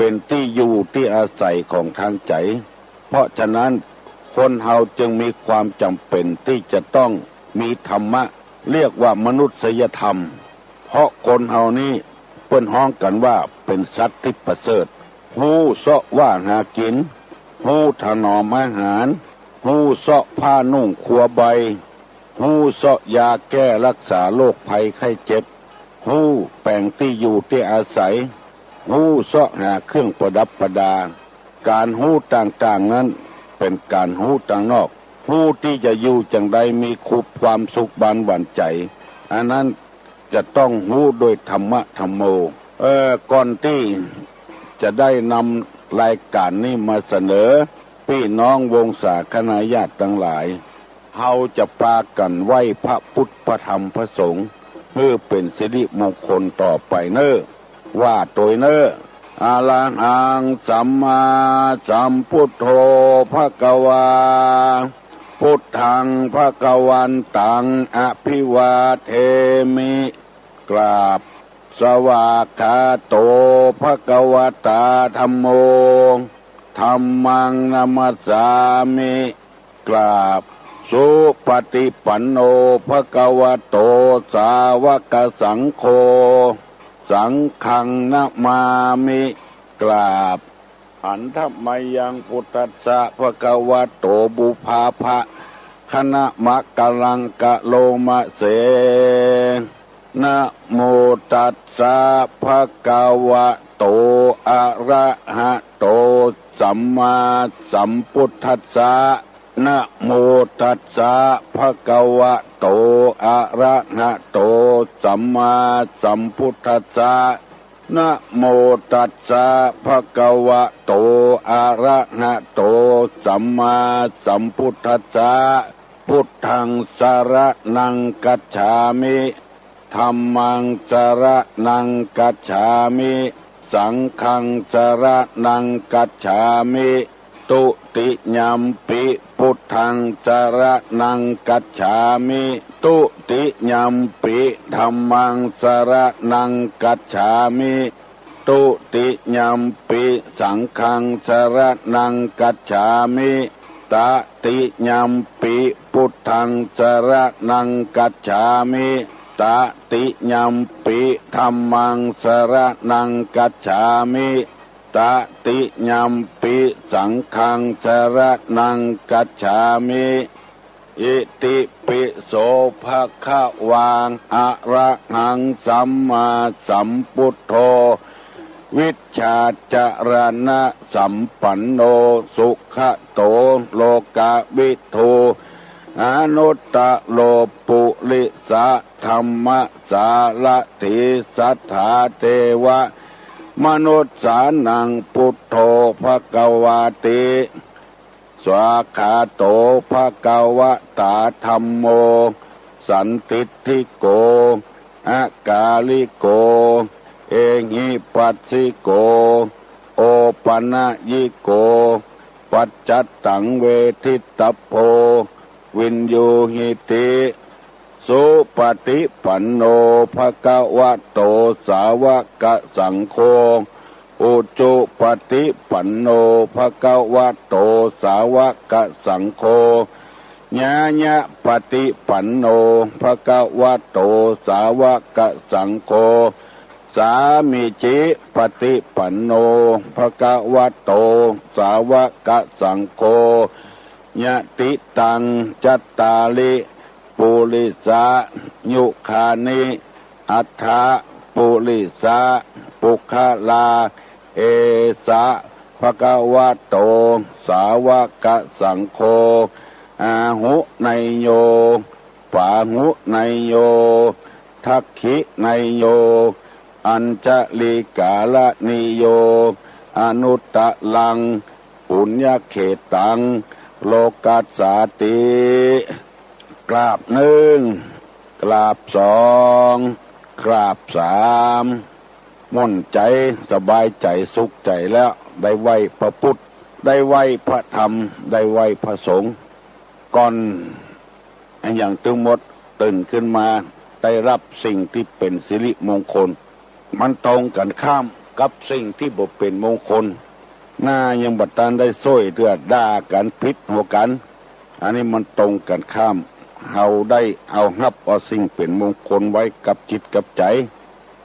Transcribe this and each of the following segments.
เป็นที่อยู่ที่อาศัยของทางใจเพราะฉะนั้นคนเฮาจึงมีความจำเป็นที่จะต้องมีธรรมะเรียกว่ามนุษยธรรมเพราะคนเฮานี้เปิ้นฮ้องกันว่าเป็นสัตว์ที่ประเสริฐฮู้เสาะว่าหากินฮู้ถนอมอาหารฮู้เสาะผ้านุ่งครัวใบฮู้เสาะยาแก้รักษาโรคภัยไข้เจ็บฮู้แปลงที่อยู่ที่อาศัยฮู้เสาะหาเครื่องประดับประดาการฮู้ต่างๆนั้นเป็นการฮู้ต่างนอกฮู้ที่จะอยู่จังใดมีความสุขบานหวานใจอันนั้นจะต้องฮู้โดยธรรมะธรรมโมก่อนที่จะได้นำรายการนี้มาเสนอพี่น้องวงศาคณาญาติทั้งหลายเฮาจะปากันไหว้พระพุทธพระธรรมพระสงฆ์เพื่อเป็นสิริมงคลต่อไปเน้อว่าโดยเน้ออะระหังสัมมาสัมพุทโธภควาพุทธังภควันตังอภิวาเทมิกราบสวากขาโตภควตาธัมโมธัมมังนัมสสามิกราบสุปฏิปันโนภควโตสาวกสังโฆสังฆังนะมามิกราบอันธมยังพุทธัสสะภควโตบุพาภะคณะมะกะลังกะโลมะเสนะโมตัสสะภะคะวะโตอะระหะโตสัมมาสัมพุทธัสสะนะโมตัสสะภะคะวะโตอะระหะโตสัมมาสัมพุทธัสสะนะโมตัสสะภะคะวะโตอะระหะโตสัมมาสัมพุทธัสสะพุทธังสรณังกัจฉามิธัมมังสรณังกัจฉามิสังฆังสรณังกัจฉามิตุติยัมปิพุทธังสรณังกัจฉามิตุติยัมปิธัมมังสรณังกัจฉามิตุติยัมปิสังฆังสรณังกัจฉามิตติยัมปิพุทธังสรณังกัจฉามิตติยัมปิธัมมังสรณังกัจฉามิตติยัมปิสังฆังสรณังกัจฉามิอิติปิโสภะคะวังอะระหังสัมมาสัมพุทโธวิชชาจารณะสัมปันโนสุขโตโลกวิทูอนุตตโลปุริสะธรรมสารถิสัทธาเทวะมนุษย์สานังพุทโธภควาติสวากขาโตภควตาธัมโมสันติทิโกอากาลิโกเอหิปัสสิโกโอปัญญิโกปัจจัตตังเวทิตโพวินยูหิติสุปฏิปันโนภควโตสาวกสังโฆอุจุปฏิปันโนภควโตสาวกสังโฆญาญะปฏิปันโนภควโตสาวกสังโฆสามิจิปฏิปันโนภควโตสาวกสังโฆญาติตังจัตตาลิปุริสะยุคานิอัฏฐปุริสะปุคลาเอสะภควโตสาวกสังโฆอาหุไนโยปาหุไนโยทักขิไนโยอัญจลิกาลนิโยอนุตตลังปุญญเขตังโลกัสสาติกราบหนึ่งกราบสองกราบสามม่นใจสบายใจสุขใจแล้วได้ไหวพระพุทธได้ไหวพระธรรมได้ไหวพระสงฆ์ก่อนอย่างทั้งหมดตื่นขึ้นมาได้รับสิ่งที่เป็นสิริมงคลมันตรงกันข้าม กับสิ่งที่บ่เป็นมงคลหน้ายังบัดตานได้ซ้อยเถื่อด่ากันพิษหัวกัน อันนี้มันตรงกันข้ามเฮาได้เอาฮับเอาสิ่งเป็นมงคลไว้กับจิตกับใจ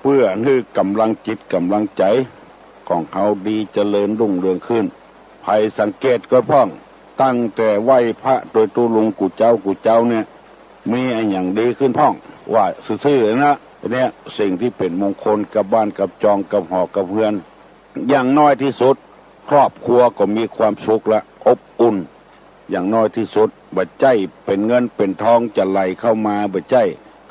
เพื่อให้กำลังจิตกำลังใจของเฮาดีเจริญรุ่งเรืองขึ้นภัยสังเกตก็พ้องตั้งแต่ไหว้พระโดยตุลุงกูเจ้าเนี่ยมีอันอย่างดีขึ้นพ้องว่าซื่อๆนะเนี่ยสิ่งที่เป็นมงคลกับบ้านกับจองกับหอกับเพื่อนอย่างน้อยที่สุดครอบครัวก็มีความสุขและอบอุ่นอย่างน้อยที่สุดบัดใจเป็นเงินเป็นทองจะไหลเข้ามาบัดใจ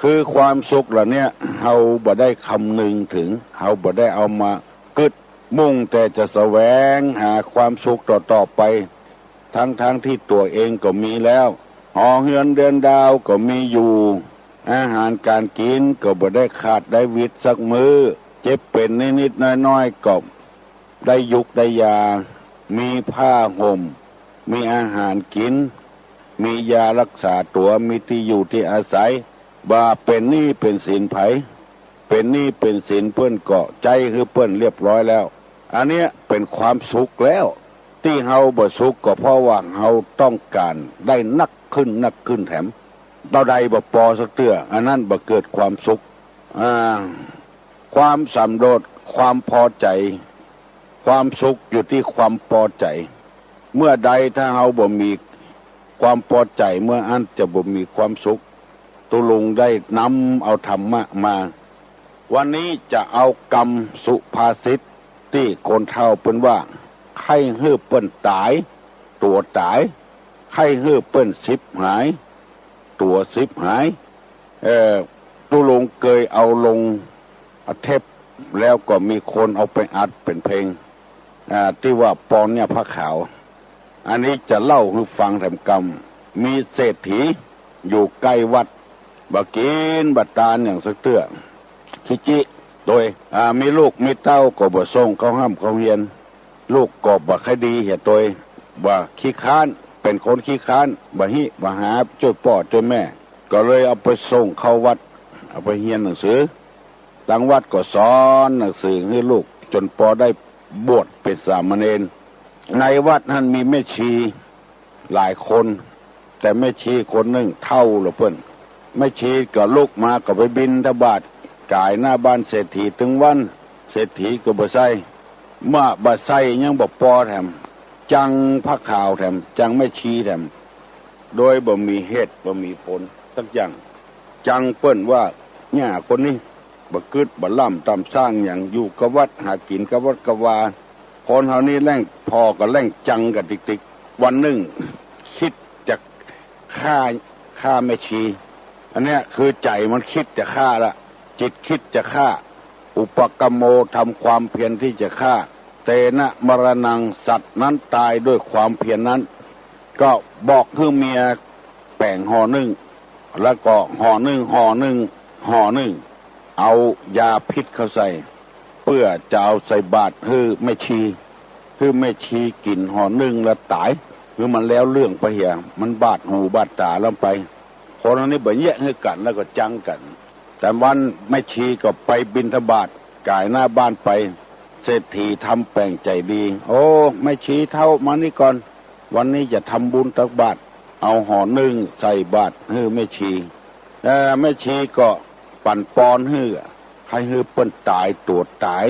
คือความสุขเหล่านี้เฮาบ่ได้คำนึงถึงเฮาบ่ได้เอามากึดมุ่งแต่จะแสวงหาความสุขต่อไปทั้งที่ตัวเองก็มีแล้วหอเฮือนเดือนดาวก็มีอยู่อาหารการกินก็บ่ได้ขาดได้วิตสักมือเจ็บเป็นนิดๆน้อยๆก็ได้ยุกได้ยามีผ้าห่มมีอาหารกินมียารักษาตัวมีที่อยู่ที่อาศัยบ่าเป็นหนี้เป็นสินไผเป็นหนี้เป็นสินเพิ่นเกาะใจคือเพิ่นเรียบร้อยแล้วอันเนี้ยเป็นความสุขแล้วที่เฮาบ่สุขก็เพราะว่าเฮาต้องการได้นักขึ้นแถมเราใดบ่พอสักเตื้ออันนั้นบ่เกิดความสุขความสำโรธความพอใจความสุขอยู่ที่ความพอใจเมื่อใดถ้าเฮาบ่มีความพอใจเมื่ออันจะบ่มีความสุขตุลุงได้นำเอาธรรมะมาวันนี้จะเอากรรมสุภาษิตที่คนเฒ่าเปิ้นว่าใครฮื้อเปิ้นตายตัวตายใครฮื้อเปิ้นสิบหายตัวสิบหายตุลุงเคยเอาลงเทปแล้วก็มีคนเอาไปอัดเป็นเพลงที่ว่าปอนเนี่ยพระขาวอันนี้จะเล่าให้ฟังแถมกรรมมีเศรษฐีอยู่ใกล้วัดบักกินบัดตาลอย่างสักเตื้อชิจิโดยมีลูกมีเต้าก็บ่ส่งเขาห้ามเขาเฮียนลูกก็บ่ค่อยดีเหี่ยตัวว่าขี้ค้านเป็นคนขี้ค้านบ่ฮิบ่หาช่วยพ่อช่วยแม่ก็เลยเอาไปส่งเข้าวัดเอาไปเรียนหนังสือหลังวัดก็สอนหนังสือให้ลูกจนพอได้บวชเป็นสามเณรในวัดนั้นมีแม่ชีหลายคนแต่แม่ชีคนหนึ่งเท่าละเพิ่นแม่ชีก็ลุกมาก็ไปบิณฑบาตกายหน้าบ้านเศรษฐีถึงวันเศรษฐีก็บ่ใส่เมื่อบ่ใส่ยังบ่พอแถมจังพระขาวแถมจังแม่ชีแถมโดยบ่มีเหตุบ่มีผลสักอย่างจังเปิ้นว่าเนี่ยคนนี้บ่กึดบ่ล่ำตามสร้างอย่างอยู่กับวัดหากินกับวัดกับวาคนเฮานี้แล่งพอก็แล่งจังกันติ๊กๆวันหนึ่งคิดจะฆ่าแม่ชีอันเนี้ยคือใจมันคิดจะฆ่าละจิตคิดจะฆ่าอุปกมโมทำความเพียรที่จะฆ่าเตนะมรณังสัตว์นั้นตายด้วยความเพียรนั้นก็บอกคือเมียแป่งห่อนึ่งแล้วก็ห่อนึ่งเอายาพิษเข้าใส่เพื่อจะเอาใส่บาตรคือแม่ชีกินห่อนึ่งแล้วตายคือมันแล้วเรื่องไปเหียมันบาดหูบาดตาแล้วไปคนนี้บ่แยกให้กันแล้วก็จังกันแต่วันแม่ชีก็ไปบิณฑบาตกายหน้าบ้านไปเศรษฐีทำแปลงใจดีโอ้แม่ชีเท่ามานี่ก่อนวันนี้จะทำบุญตักบาตรเอาห่อนึ่งใส่บาตรให้แม่ชีแม่ชีก็ปั่นปอนให้ใครให้เปิ้นตายตัวตาย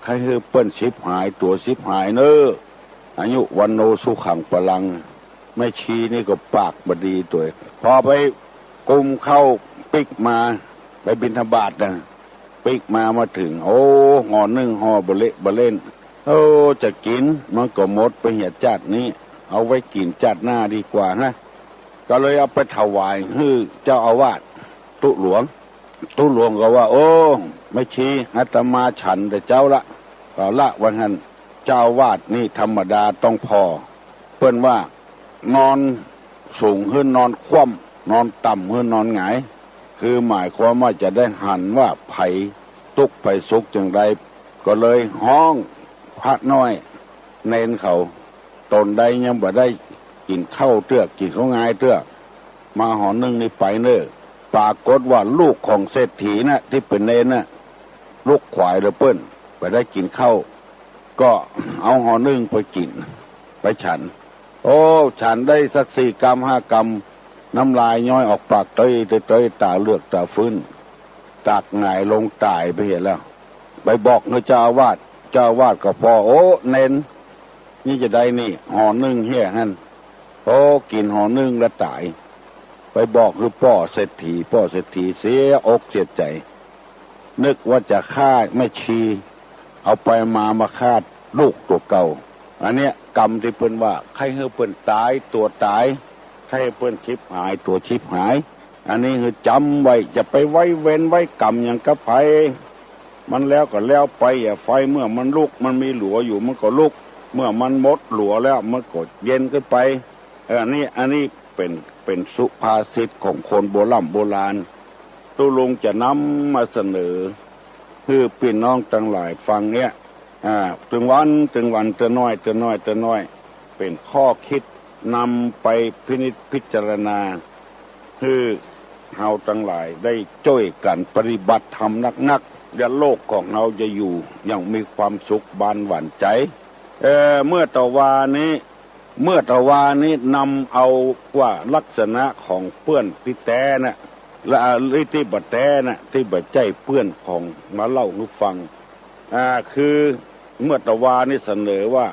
ใครให้เปิ้นสิบหายตัวสิบหายเนออายุวันโนสุขังพลังแม่ชีนี่ก็ปากบดีตัวพอไปกุมเข้าปิกมาไปบิณฑบาตนะปิกมาถึงโอ้ห่อนึ่งห่อบะเล่นโอ้จะกินมันก็หมดไปเหี่ยจัดนี้เอาไว้กินจัดหน้าดีกว่านะก็เลยเอาไปถวายให้เจ้าอาวาสตุหลวงก็ว่าโอ้ไม่ชี้อาตมาฉันแต่เจ้าละวันนั้นเจ้าอาวาสนี่ธรรมดาต้องพอเปิ้นว่านอนสูงขึ้นนอนคว่ำนอนต่ำขึ้นนอนหงายคือหมายความว่าจะได้หันว่าไผทุกข์ไผสุขจังใดก็เลยห้องพระน้อยเน้นเขาตนใดยังบ่ได้กินข้าวเตื้อกินข้าวงายเตื้อมาห่อนึ่งนี่ไปเน้อปรากฏว่าลูกของเศรษฐีนะที่เป็นเน้นนะลูกขวายเลยเปิ้นไป ได้กินข้าวก็เอาห่อนึ่งไปกินไปฉันโอ้ฉันได้สัก4 กรัม5 กรัมน้ำลายย้อยออกปากเตยตาเลือกตาฟื้นตากหงายลงตายไปเห็นแล้วไปบอกเจ้าอาวาสก็พอโอ้เน้นนี่จะได้นี่ห่อนึ่งเฮียฮั่นโอ้กินห่อนึ่งแล้วตายไปบอกคือพ่อเศรษฐีเสียอกเสียใจนึกว่าจะฆ่าแม่ชีเอาไปมาฆ่าลูกตัวเก่าอันเนี้ยกรรมที่เพิ่นว่าใครให้เพิ่นตายตัวตายใครให้เพิ่นชิบหายตัวชิบหายอันนี้คือจำไว้จะไปไว้เว้นไว้กรรมอย่างกับไผมันแล้วก็แล้วไปอย่าไฟเมื่อมันลุกมันมีหลัวอยู่มันก็ลุกเมื่อมันหมดหลัวแล้วมันก็เย็นขึ้นไปอันนี้เป็นสุภาษิตของคนโบราณตุลุงจะนำมาเสนอคือพี่น้องทั้งหลายฟังเนี้ยถึงวันเตือนน้อยเป็นข้อคิดนำไปพินิจพิจารณาคือเฮาทั้งหลายได้ช่วยกันปฏิบัติธรรมนักอย่าโลกของเราจะอยู่อย่างมีความสุขบานหวานใจเมื่อตะวานี้นำเอาว่าลักษณะของเพื่อนที่แต้น่ะและที่บัดแต้น่ะที่บัดใจเพื่อนของมาเล่าให้ฟังคือเมื่อตะวานี้เสนอว่า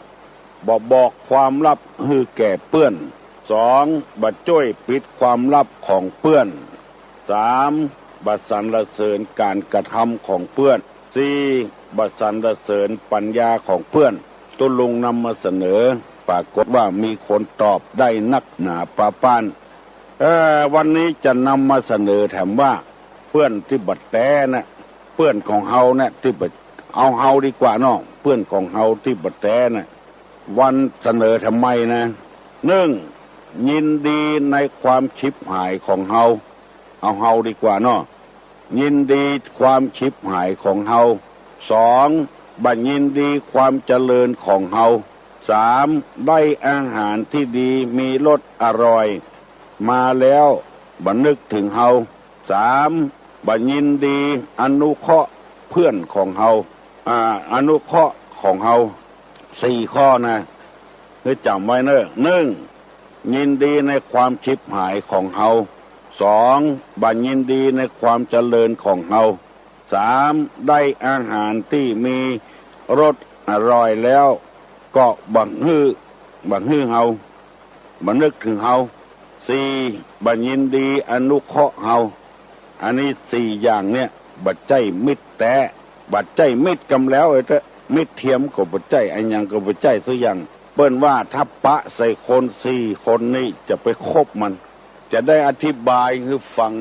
บอกความลับให้แก่เพื่อน2บัดจ้วยปิดความลับของเพื่อน3บัดสรรเสริญการกระทำของเพื่อน4บัดสรรเสริญปัญญาของเพื่อนตุลุงนำมาเสนอปรากฏว่ามีคนตอบได้นักหนาปาป้านวันนี้จะนำมาเสนอแถมว่าเพื่อนที่บัดแต้น่ะเพื่อนของเฮาเนี่ยที่บัดเอาเฮาดีกว่าเนาะเพื่อนของเฮาที่บัดแต้น่ะวันเสนอทำไมนะยินดีในความชิบหายของเฮาเอาเฮาดีกว่าเนาะยินดีความชิบหายของเฮา2บัดยินดีความเจริญของเฮา3ได้อาหารที่ดีมีรสอร่อยมาแล้วบัดนึกถึงเฮา3บัดยินดีอนุเคราะห์เพื่อนของเฮาอนุเคราะห์ของเฮา4 ข้อนะคือจำไว้เนอะยินดีในความชิบหายของเฮา2บัดยินดีในความเจริญของเฮา3ได้อาหารที่มีรสอร่อยแล้วก็บังฮื้อเฮาบัดนึกถึงเฮา4บัดยินดีอนุเคราะห์เฮาอันนี้4อย่างเนี่ยบัดใจมิตรแต่บัดใจมิตรกำแล้วมิตรเทียมกับบัดใจอันยังกับบัดใจสักอย่างเปิ้นว่าถ้าปะใส่คน4 คนนี้จะไปคบมันจะได้อธิบายคือฟัง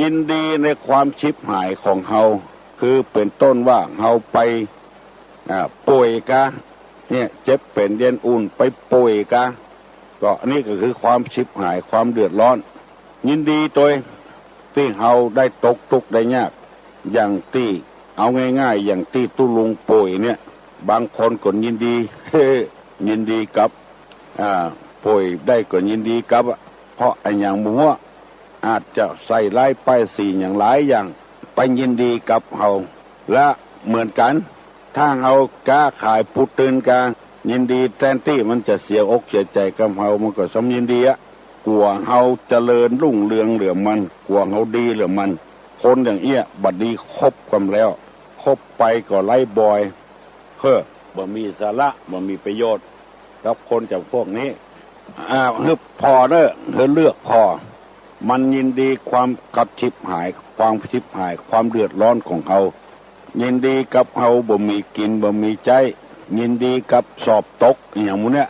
ยินดีในความชิบหายของเฮาคือเป็นต้นว่าเฮาไปป่วยกะเนี่ยเจ็บเป็นเย็นอุ่นไปป่วยกะก็นี่ก็คือความชิบหายความเดือดร้อนยินดีตัวที่เฮาได้ตกทุกข์ได้ยากอย่างที่เอาง่ายๆอย่างที่ตุลุงป่วยเนี่ยบางคนก็ยินดียินดีกับป่วยได้ก็ยินดีกับเพราะไอ้อย่างมัวอาจจะใส่ร้ายป้ายสีอย่างหลายอย่างไปยินดีกับเฮาและเหมือนกันถ้าเฮากล้าขายปุตตื่นกายินดีแทนที่มันจะเสียอกเสียใจกับเฮามันก็สมยินดีกลัวเฮาเจริญรุ่งเรืองเหลือมันกลัวเฮาดีเหลือมันคนอย่างเอี้ยบัดนี้คบกันแล้วคบไปก็ไล่บอยบ่มีสาระบ่มีประโยชน์กับคนจากพวกนี้พอเลือกพอมันยินดีความกับชิบหายความชิบหายความเดือดร้อนของเขายินดีกับเขาบ่มีกินบ่มีใจยินดีกับสอบตกอย่างมู้เนี่ย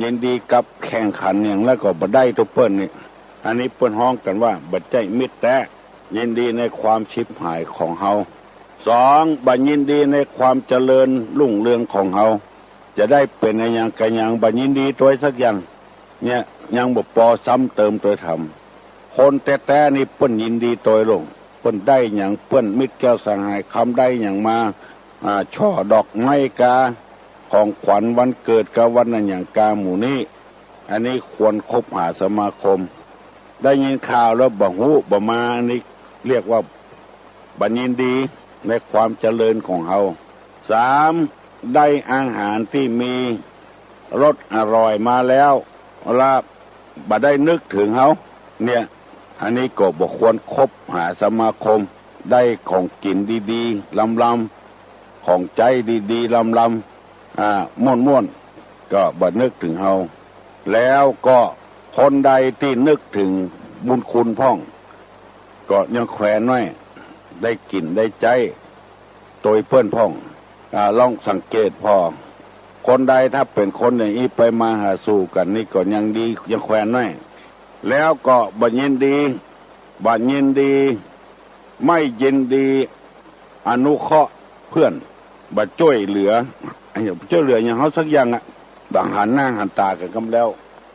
ยินดีกับแข่งขันอย่างแล้วก็บ่ได้ทุกเปิ้นนี่อันนี้เปิ้นฮ้องกันว่าบัดใจมิตรแต่ยินดีในความชิบหายของเขา2บัดยินดีในความเจริญรุ่งเรืองของเขาจะได้เป็นอย่างกันอย่างบัดยินดีตัวสักอย่างเนี่ยยังบ่พอซ้ำเติมตัวทำคนแต่นี่เปิ้นยินดีตัวลงเปิ้นได้อย่างเปิ้นมิตรแก้วสหายคำได้อย่างมาช่อดอกไม้กาของขวัญวันเกิดกับวันนั้นอย่างกาหมู่นี้อันนี้ควรคบหาสมาคมได้ยินข่าวแล้วบ่ฮู้บ่มาอันนี้เรียกว่าบัดยินดีในความเจริญของเฮา สามได้อาหารที่มีรสอร่อยมาแล้วลาบ่ได้นึกถึงเขาเนี่ยอันนี้ก็บอกควรคบหาสมาคมได้ของกินดีๆลำๆของใจดีๆลำๆม่วนๆก็บ่นึกถึงเขาแล้วก็คนใดที่นึกถึงบุญคุณพ่องก็ยังแขวนไว้ได้กินได้ใจโดยเพื่อนพ่องลองสังเกตพอคนใดถ้าเป็นคนอย่างนี้ไปมาหาสู่กันนี่ก็ยังดียังแขวนไว้แล้วก็บัญญินดีไม่ยินดีอนุเคราะห์เพื่อนบัดช่วยเหลือช่วยเหลืออย่างเขาสักอย่างต่างหันหน้าหันตากันกันแล้ว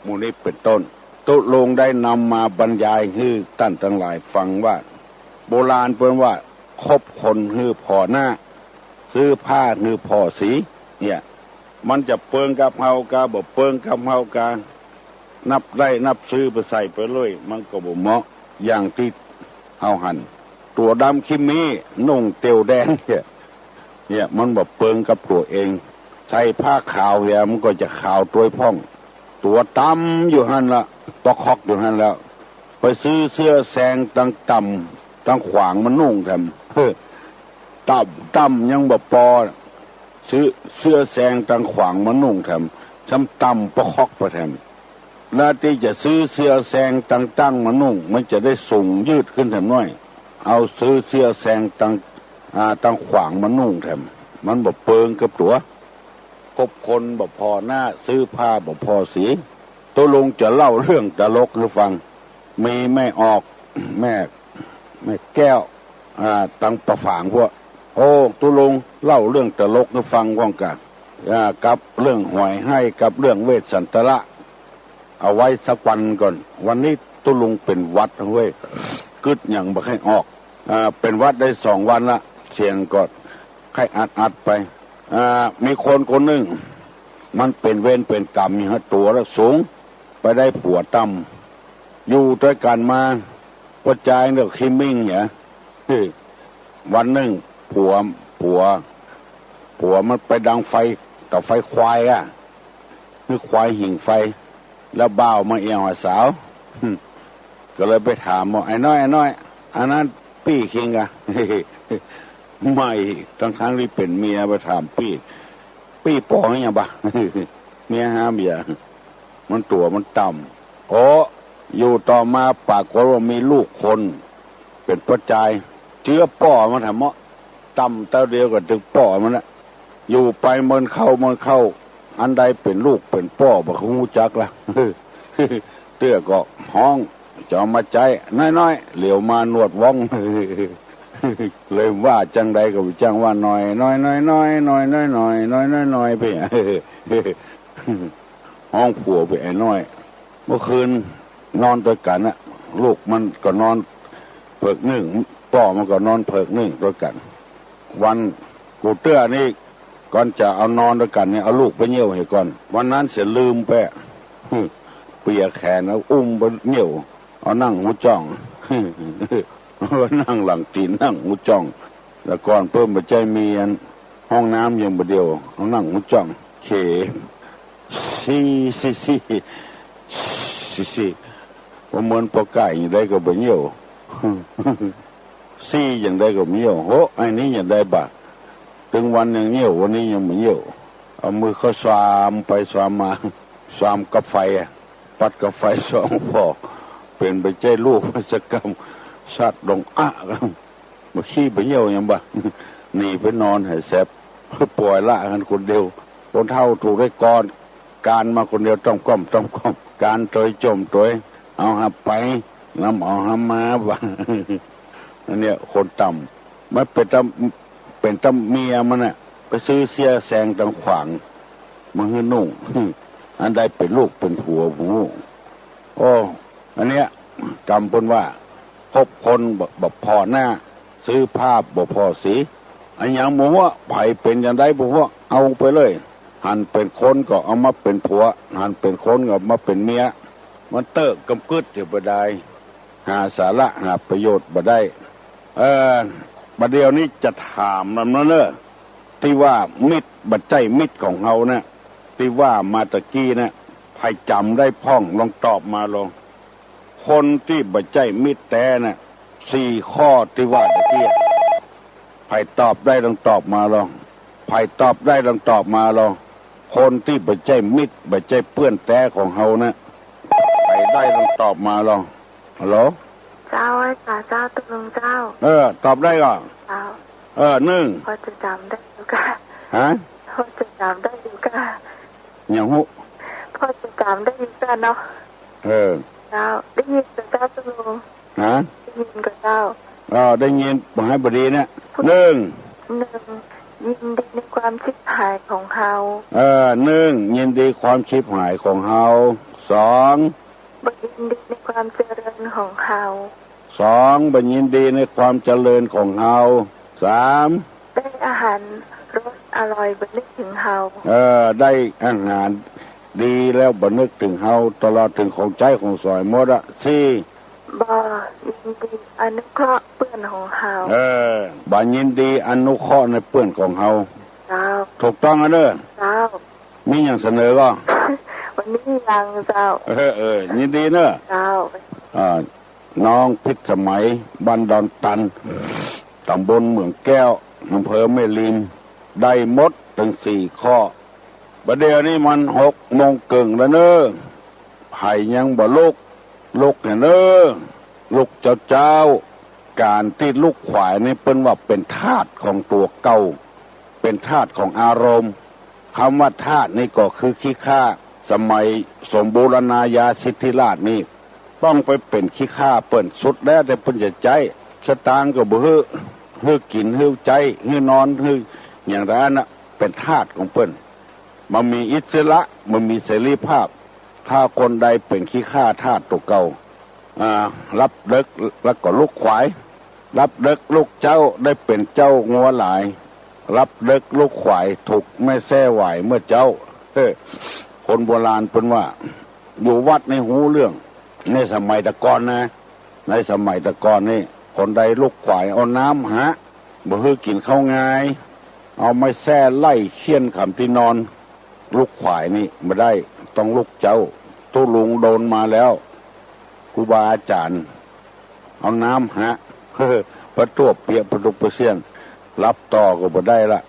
มูนี้เป็นต้นตุลงได้นำมาบรรยายให้ท่านทั้งหลายฟังว่าโบราณเพิ่นว่าคบคนฮือพอหน้าซื้อผ้าฮือพอสีเนี่ยมันจะเปิงกับเฮากาบ่เปิงกับเฮากานับได้นับซื้อไปใส่ไปเลยมันก็บ่เหมาะอย่างที่เฮาหันตัวดำคิมีนุ่งเตียวแดงเนี่ยมันบ่เปิงกับตัวเองใส่ผ้าขาวเนี่ยมันก็จะขาวตัวพ่องตัวต่ำอยู่หันละตะคอกอยู่หันแล้วไปซื้อเสื้อแสงตั้งต่ำตั้งขวางมันนุ่งแถมต่ำยังบ่ปอซื้อเสื้อแสงตั้งขวางมันนุ่งแถมช้ำต่ำประคอกประแถมหน้าที่จะซื้อเสื้อแสงตั้งมันนุ่งมันจะได้ส่งยืดขึ้นแถมน้อยเอาซื้อเสื้อแสงตั้งขวางมันนุ่งแถมมันบ่เปิงกับตัวคบคนบ่พอหน้าซื้อผ้าบ่พอสีตัวลุงจะเล่าเรื่องตลกให้ฟังมีแม่ออกแม่แก้วตั้งประฝางพวกโอ้ตัวลุงเล่าเรื่องตลกให้ฟังว่างกันกับเรื่องหวยให้กับเรื่องเวสสันตระเอาไว้สักวันก่อนวันนี้ตัวลุงเป็นวัดเว้ยกึดอย่างบ่ให้ออกเป็นวัดได้2 วันละเสียงก่อนใครอัดไปมีคนหนึ่งมันเป็นเวรเป็นกรรมมีตัวระสูงไปได้ผัวต่ำอยู่ด้วยกันมาปัจจัยเนี่ยคิมมิ่งเนี่ยวันหนึ่งผัวมันไปดังไฟกับไฟควายคือควายหิ่งไฟแล้วบ่าวมาเอียงสาวก็เลยไปถามว่าไอ้น้อยอันนั้นปี้คิงไม่ทั้งที่เป็นเมียไปถามปี้ปองอย่างบ้าเมียหาเมียมันตัวมันต่ำโอ้อยู่ต่อมาปากว่ามีลูกคนเป็นปัจจัยเชื้อป่อมันทำเมาะต่ำเต้าเดียวกับถึงป่อมันนะอยู่ไปมันเข้าอันใดเป็นลูกเป็นป่อบ่คงรู้จักละเตื้อก็ห้องจะมาใจน้อยเหลียวมานวดว่องเลยว่าจังใดก็จังว่าน้อยไปห้องผัวไปไอ้น้อยเมื่อคืนนอนด้วยกันนะลูกมันก็นอนเพิกนึ่งป่อมันก็นอนเพิกนึ่งด้วยกันวันกูเตื้อนี่ก่อนจะเอานอนด้วยกันเนี่ยเอาลูกไปเยี่ยวให้ก่อนวันนั้นเสียลืมไปเปียแขนเอาอุ้มไปเยี่ยวเอานั่งหูจ้องนั่งหลังตีนนั่งหูจ้องแล้วก่อนเพิ่มปัจจัยมีห้องน้ำยังบ่เดียวเอานั่งหูจ้องเขซี่ประเมินปอไก่อย่างใดก็บ่เยี่ยวซี่อย่างใดก็เยี่ยวโหไอ้นี้อย่างใดบาถึงวันอย่างเยี่ยววันนี้ยังบ่เยี่ยวเอามือเขาสวามไปสวามมาสวามกับไฟปัดกับไฟ2 พอเป็นไปใจลูกพระสกรรมสัตว์ลงกันมาขี้ไปเยี่ยวยังบ่หนีไปนอนให้แสบปล่อยละกันคนเดียวคนเท่าถูกได้ก่อนการมาคนเดียวต้องก้มการโดยจมตัวเอาหับไปน้ำเอาหับมาบ่อันเนี้ยคนต่ำมันเป็นตำเมียมันน่ะไปซื้อเสียแสงต่างขวางมาให้นุ่งอันใดเป็นลูกเป็นผัวหูโอ้อันเนี้ยกรรมเป็นว่าคบคนแบบพอหน้าซื้อภาพบ่พอสีอันอย่างหมูว่าไผ่เป็นอย่างไรบ่ว่าเอาไปเลยหันเป็นคนก็เอามาเป็นผัวหันเป็นคนก็มาเป็นเมียมันเตอะกำกึดอยู่บ่ได้หาสาระหาประโยชน์บ่ได้บัดเดียวนี้จะถามนำเนอะ ที่ว่ามิตรบัดใจมิตรของเรานะที่ว่ามาตะกี้นะใครจำได้พ้องลองตอบมาลองคนที่บัดใจมิตรแต่นะ4 ข้อที่ว่าตะกี้ใครตอบได้ลองตอบมาลองใครตอบได้ลองตอบมาลองคนที่บัดใจมิตรบัดใจเพื่อนแต่ของเรานะใครได้ลองตอบมาลองฮัลโหลเจ้าไอ้จ่าเจ้าตุลุงเจ้าตอบได้ก่อนเจ้า1พอจะจำได้อยู่กะฮะพอจะจำได้อยู่กะอย่างหูพอจะจำได้อยู่กะเนาะเจ้าได้ยินกับเจ้าตุลุงได้ยินกับเจ้าได้ยินบอกให้บดีเนี่ย1ยินดีในความชิบหายของเฮา1ยินดีความชิบหายของเฮา2บ่ยินดีในความเจริญของเฮา2บ่ยินดีในความเจริญของเฮา3ได้อาหารรสอร่อยบ่นึกถึงเฮาได้อาหารดีแล้วบ่นึกถึงเฮาตลอดถึงของใจของสอยหมด4บ่ยินดีอนุเคราะห์เพื่อนของเฮาบ่ยินดีอนุเคราะห์ในเพื่อนของเฮาถูกต้องอ่ะเด้อมีหยังเสนอก็วันนี้ยังเจ้ายินดีเนอะน้องพิษสมัยบ้านดอนตันตำบลเมืองแก้วอำเภอแม่ริมได้หมดถึง4 ข้อประเดี๋ยวนี้มัน6 โมงครึ่งแล้วเนอะไผ่ยังบ่ลุกเนอะลุกเจ้าการที่ลูกขวายนี่เป็นว่าเป็นธาตุของตัวเก่าเป็นธาตุของอารมณ์คำว่าธาตุนี่ก็คือขี้ข้าสมัยสมบูรณาญาสิทธิราชนี่ต้องไปเป็นขี้ข้าเปิ้นสุดแล้วแต่เปิ้นจะใจสตางก็บ่ฮื้อกินฮื้อใจฮื้อนอนฮื้ออย่างนั้นน่ะเป็นธาตุของเปิ้นมันมีอิสระมันมีเสรีภาพถ้าคนใดเป็นขี้ข้าธาตุตัวเก่ารับเลิกแล้วก็ลูกขวายรับเลิกลูกเจ้าได้เป็นเจ้างัวหลายรับเลิกลูกขวายถูกไม่แซ่ไหวเมื่อเจ้าคนโบราณเป็นว่าอยู่วัดในหูเรื่องในสมัยตะกอนนะในสมัยตะกอนนี่คนใดลูกขวายเอาน้ำบ่ฮื้อกินข้าวง่ายเอาไม้แซ่ไล่เคี่ยนขำที่นอนลูกขวายนี่ไม่ได้ต้องลูกเจ้าตู้ลุงโดนมาแล้วครูบาอาจารย์เอาน้ำประตูเปียกประตูเปเสียนรับต่อก็บ่ได้ละ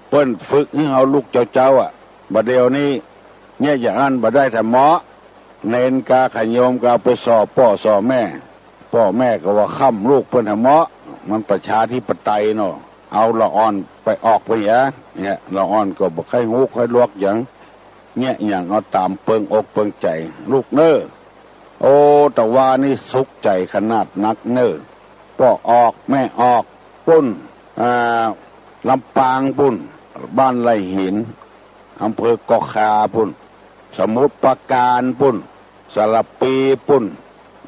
เปิ้นฝึกให้เอาลูกเจ้าบัดเดียวนี้เนี่ยอย่างนั้นบ่ได้แต่หมอเนนกาขยมกาไปสอบพ่อแม่ก็ว่าค่ำลูกเปิ้นหมอมันประชาธิปไตยเนาะเอาละอ่อนไปออกไปเนี่ยละอ่อนก็บ่ค่อยฮู้ค่อยลวกอย่างเนี่ยอย่างเอาตามเปิงอกเปิงใจลูกเน้อโอ้แต่ว่านี่สุขใจขนาดนักเน้อพ่อออกแม่ออกปุ้นลำปางปุ้นบ้านไร่หินอำเภอกอกคาปุ้นสมุทรปราการปุ้นสระปีปุ้น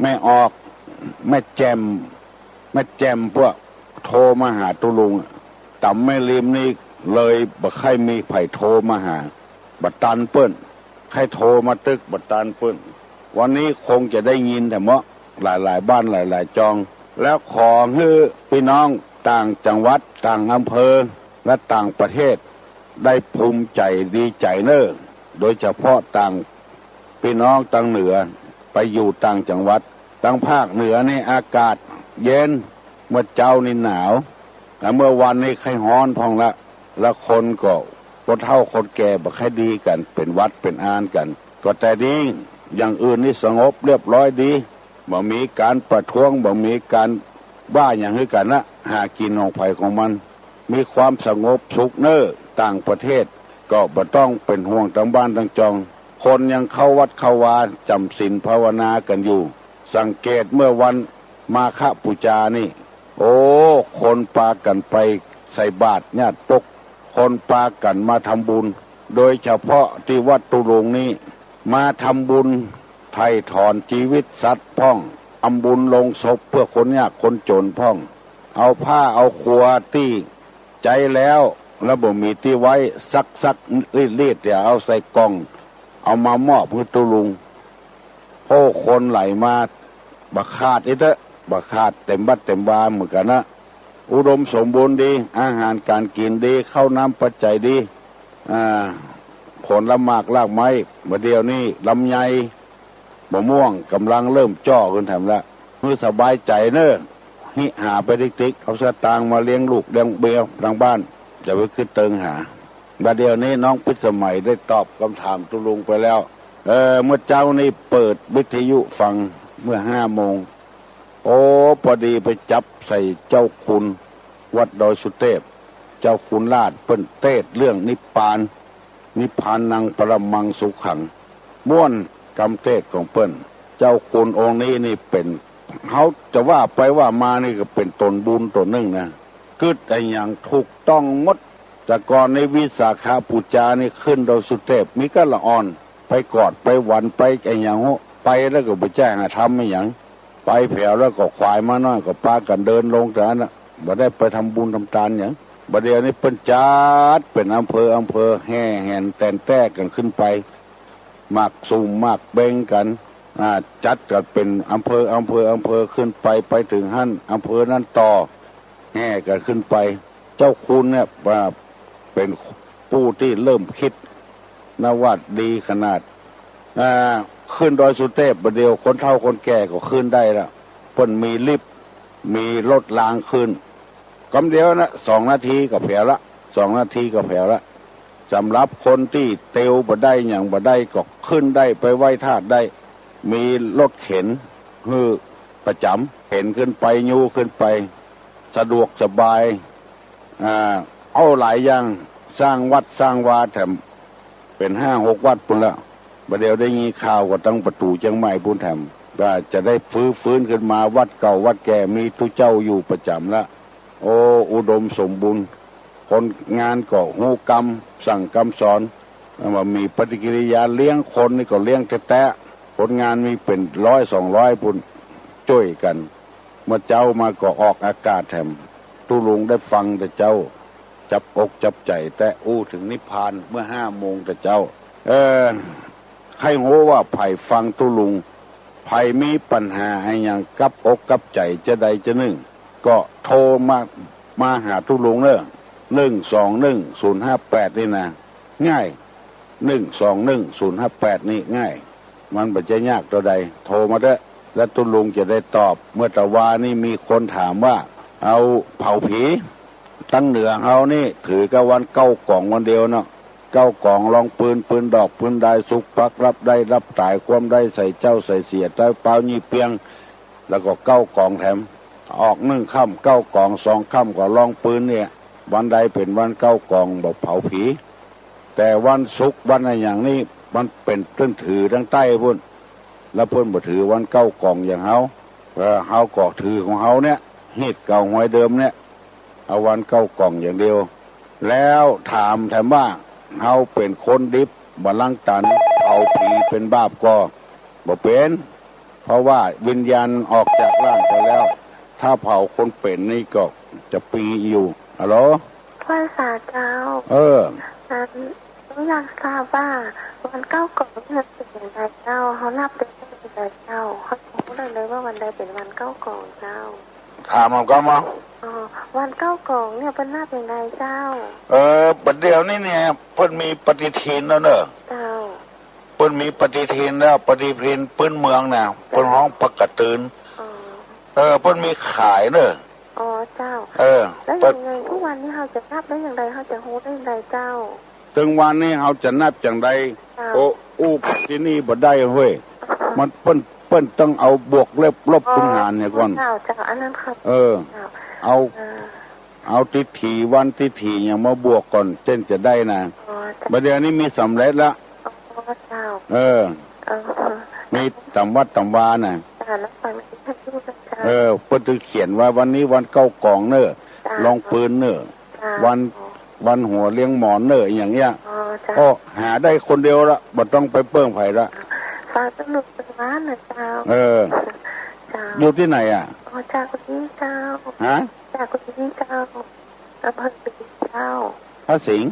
แม่ออกแม่แจมพวกโทรมาหาตุลุงต่ำแม่ริมนี่เลยบ่ใครมีไผ่โทรมาหาบัดตันเปิ้นใครโทรมาตึกบัดตันเปิ้นวันนี้คงจะได้ยินแต่เมาะหลายบ้านหลายจองแล้วขอให้พี่น้องต่างจังหวัดต่างอำเภอและต่างประเทศได้ภูมิใจดีใจเนอะโดยเฉพาะต่างพี่น้องต่างเหนือไปอยู่ต่างจังหวัดต่างภาคเหนือนี่อากาศเย็นเมื่อเจ้านี่หนาวแต่เมื่อวันนี้ใครฮ้อนพองละแล้วคนก็คนเฒ่าคนแก่บ่ค่อยดีกันเป็นวัดเป็นอานกันก็แต่ดีอย่างอื่นนี่สงบเรียบร้อยดีบ่มีการประท้วงบ่มีการว่าอย่างนี้กันนะหากินของไผของมันมีความสงบสุขเน้อต่างประเทศก็บ่ต้องเป็นห่วงทั้งบ้านทั้งจองคนยังเข้าวัดเข้าวาจำศีลภาวนากันอยู่สังเกตเมื่อวันมาฆบูชานี่โอ้คนปากันไปใส่บาตรญาติปกคนปากันมาทำบุญโดยเฉพาะที่วัดตุลงนี้มาทำบุญไถ่ถอนชีวิตสัตว์พ่องทำบุญลงศพเพื่อคนยากคนจนพ่องเอาผ้าเอาครัวที่ใจแล้วบ่มีที่ไว้ซักรีดเดี๋ยวเอาใส่กล่องเอามามอบให้ตุลุงโอ้คนไหลมาบักขาดอีเตอะบักขาดเต็มบัดเต็มบาเหมือนกันนะโ อุดมสมบูรณ์ดีอาหารการกินดีข้าวน้ำปัจจัยดีผลละหมากรากไม้มาเดียวนี้ลำไยมะม่วงกำลังเริ่มจ่อขึ้นแถมละเมื่อสบายใจเนอะหิหาไปติ๊กๆเอาสตางค์มาเลี้ยงลูกเลี้ยงเบี้ยทางบ้านจะไปขึ้นเติงหามาเดียวนี้น้องพิสมัยได้ตอบคำถามตุลุงไปแล้วเมื่อเจ้านี่เปิดวิทยุฟังเมื่อ5 โมงโอ้พอดีไปจับใส่เจ้าคุณวัดดอยสุเทพเจ้าคุณลาดเปิ้นเทศเรื่องนิพพานนังปรมังสุขังม้วนกำเทศของเปิ้นเจ้าคุณองค์นี้นี่เป็นเขาจะว่าไปว่ามานี่ก็เป็นตนบุญตนหนึ่งนะกึดไอ้อย่างถูกต้องหมดแต่ก่อนในวิสาขาปูจานี่ขึ้นดอยสุเทพมีก็ละอ่อนไปกอดไปหวันไปไอ้อย่างไปแล้วก็ไปแจ้งให้ทำไม่อย่างไปแผ่วแล้วก็ควายมาน้อยก็พากันเดินลงจากนั้นนะบ่ได้ไปทำบุญทำทานอย่างบัดเดี๋ยวนี้เป็นจัดเป็นอำเภอแห่แห่นแต่นแต้กันขึ้นไปมากซุ่มมากเบ่งกันจัดกันเป็นอำเภอขึ้นไปถึงหั่นอำเภอนั้นต่อแห่กันขึ้นไปเจ้าคุณเนี่ยเป็นผู้ที่เริ่มคิดนวัดดีขนาดขึ้นดอยสุเทพบัดเดียวคนเฒ่าคนแก่ก็ขึ้นได้ละเพิ่นมีลิฟต์มีรถรางขึ้นกำเดียวนะ2 นาทีก็แผ่วละ2 นาทีก็แผ่วละสำหรับคนที่เตียวบ่ได้อย่างบ่ได้ก็ขึ้นได้ไปไหว้ธาตุได้มีรถเข็นคือประจำเข็นขึ้นไปยูขึ้นไปสะดวกสบายเอาหลายอย่างสร้างวัดสร้างวาแถมเป็น5-6 วัดปุ่นแล้วบัดเดี๋ยวได้ยินข่าวก็ตั้งประตูเชียงใหม่ปุ่นแถมว่าจะได้ฟื้นขึ้นมาวัดเก่าวัดแก่มีทุเจ้าอยู่ประจำละโอ้อุดมสมบูรณ์คนงานก็หูกรรมสั่งกรรมสอนว่ามีปฏิกิริยาเลี้ยงคนนี่ก็เลี้ยงแท้ๆผลงานมีเป็น100-200ปุ่นช่วยกันเมื่อเจ้ามาก็ออกอากาศแถมตุลุงได้ฟังแต่เจ้าจับอกจับใจแต่อู้ถึงนิพพานเมื่อ5 โมงแต่เจ้าใครโหว่าไผ่ฟังตุลุงไผ่มีปัญหาให้อย่างกับอกกับใจจะใดจะหนึ่งก็โทรมาหาตุลุงเนอะ121-058นี่นะง่าย121-058นี่ง่ายมันไม่จะยากตัวใดโทรมาเด้อแล้วตุลุงจะได้ตอบเมื่อตะวานี่มีคนถามว่าเอาเผาผีตั้งเหนือเฮานี่ถือกับวัน9 กล่องวันเดียวเนาะ9 กล่องลองปืนดอกปืนได้สุกปักรับได้รับตายความได้ใส่เจ้าใส่เสียใต้เปล่ายี่เปียงแล้วก็9 กล่องแถมออก1 ค่ำ9 กล่อง2 ค่ำก็ลองปืนเนี่ยวันใดเป็นวัน9 กล่องบอกเผาผีแต่วันศุกร์วันอะไรอย่างนี้มันเป็นเรื่องถือทั้งใต้พุ่นแล้วเพิ่นบ่ถือวัน9 กล่องอย่างเฮาก็ถือของเฮาเนี่ยฮีดเก่าหวยเดิมเนี่ยเอาวัน9 กล่องอย่างเดียวแล้วถามแถมว่าเฮาเป็นคนดิบบ่ลังตันเผาผีเป็นบาปก็บ่เป็นเพราะว่าวิญญาณออกจากร่างไปแล้วถ้าเผาคนเป็นนี่ก็จะปีอยู่ฮัลโหลพ่อสาเจ้าอยากทราบว่าวัน9 กล่องนี่มันเป็นอย่างไรเจ้าเขานับเป็นอย่างไรเจ้าเขารู้เลยว่าวันใดเป็นวัน9 กล่องเจ้าถามเอาก็มาวัน9 กล่องเนี่ยเป็นนับอย่างไรเจ้าบัดเดียวนี่เนี่ยเพิ่นมีปฏิทินแล้วเนอะเจ้าเพิ่นมีปฏิทินแล้วปฏิทินปื้นเมืองน่ะเพิ่นห้องปกตื่นเพิ่นมีขายเนอะเจ้าแล้วยังไงทุกวันนี้เขาจะนับได้อย่างไรเขาจะโฮได้อย่างไรเจ้าถึงวันนี้เขาจะนับอย่างไรที่นี่บ่ได้เว้ยมันเปิ้นต้องเอาบวกลบคูณหารเนี่ยก่อนเจ้าอันนั้นครับเอาทิฏฐิวันทิฏฐิอย่างมาบวกก่อนเช่นจะได้นะบัดเดี๋ยวนี้มีสำเร็จแล้วมีตำวัดตำวาน่ะเพิ่นถึงเขียนว่าวันนี้วัน9 กล่องเนอะลองปืนเนอะวันหัวเลี้ยงหมอนเนอะอย่างเงี้ยหาได้คนเดียวละบ่ต้องไปเปิ้งไผละฝากตำรวจเป็นร้านนะเจ้าอยู่ที่ไหนอ่ะจากกุฏิเจ้าจากกุฏิเจ้าอำเภอลีเจ้าพระสิงห์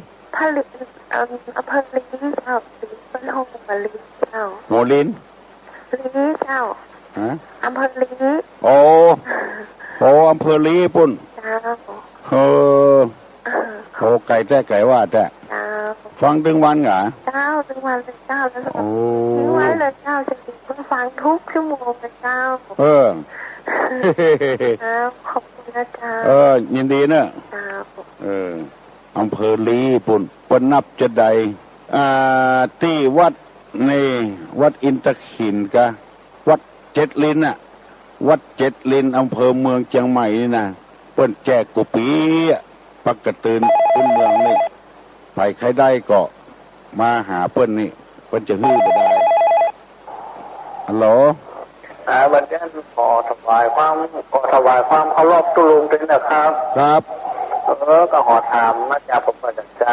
อำเภอลีเจ้าลีเป็นห้องหัวลีเจ้าหัวลิ้นลีเจ้าอำเภอลีโอ้อำเภอลีปุ่นเจ้า เออโหไก่แต่ไก่ว่าแต่ เจ้า ฟังถึงวันเหรอ เจ้าถึงวันเลยเจ้าแล้วก็ โอ้ ทิ้งไว้เลยเจ้าจะติดเพื่อฟังทุกชั่วโมงเลยเจ้า เออ เจ้าขอบคุณนะเจ้า ยินดีเนอะ เจ้า อำเภอลีปุ่นปนนับจะใดที่วัดนี่วัดอินทขินกะวัดเจ็ดลินน่ะวัดเจ็ดลินอำเภอเมืองเชียงใหม่นี่นะเปิ้นแจกกุปีปักกระตืนขึ้นเมืองนี่ไปใครได้ก็มาหาเปิ้นนี่เปิ้นจะฮื้อไปได้ฮัลโหล วันนี้ขอถวายความเคารพตุลุงด้วยนะครับ ครับ ก็ขอถามมาจากผมมาจากใจ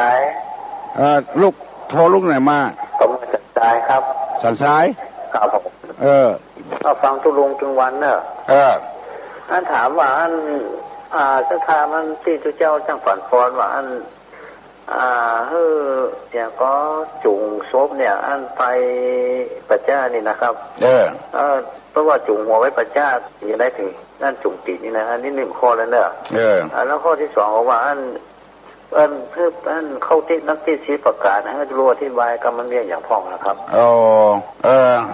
ลูกโทรลูกไหนมา ผมมาจากใจครับ สันซ้าย ครับผม ก็ฟังตุลุงถึงวันเนอะอันถามว่าอันจะถามอันที่ทุเจ้าจังฝันฟอนว่าอันเนี่ยก็จุงซบเนี่ยอันไปปัจจ้านี่นะครับเพราะว่าจุงหัวไว้ปัจจ้าอย่างได้ถึงนั่นจุงตีนี่นะอันนี้หนึ่งข้อแล้วเนอะแล้วข้อที่สองว่าอันเพื่ออันเข้าที่นักที่ชี้ประกาศให้รู้อธิบายกรรมเรียกอย่างพ่องนะครับ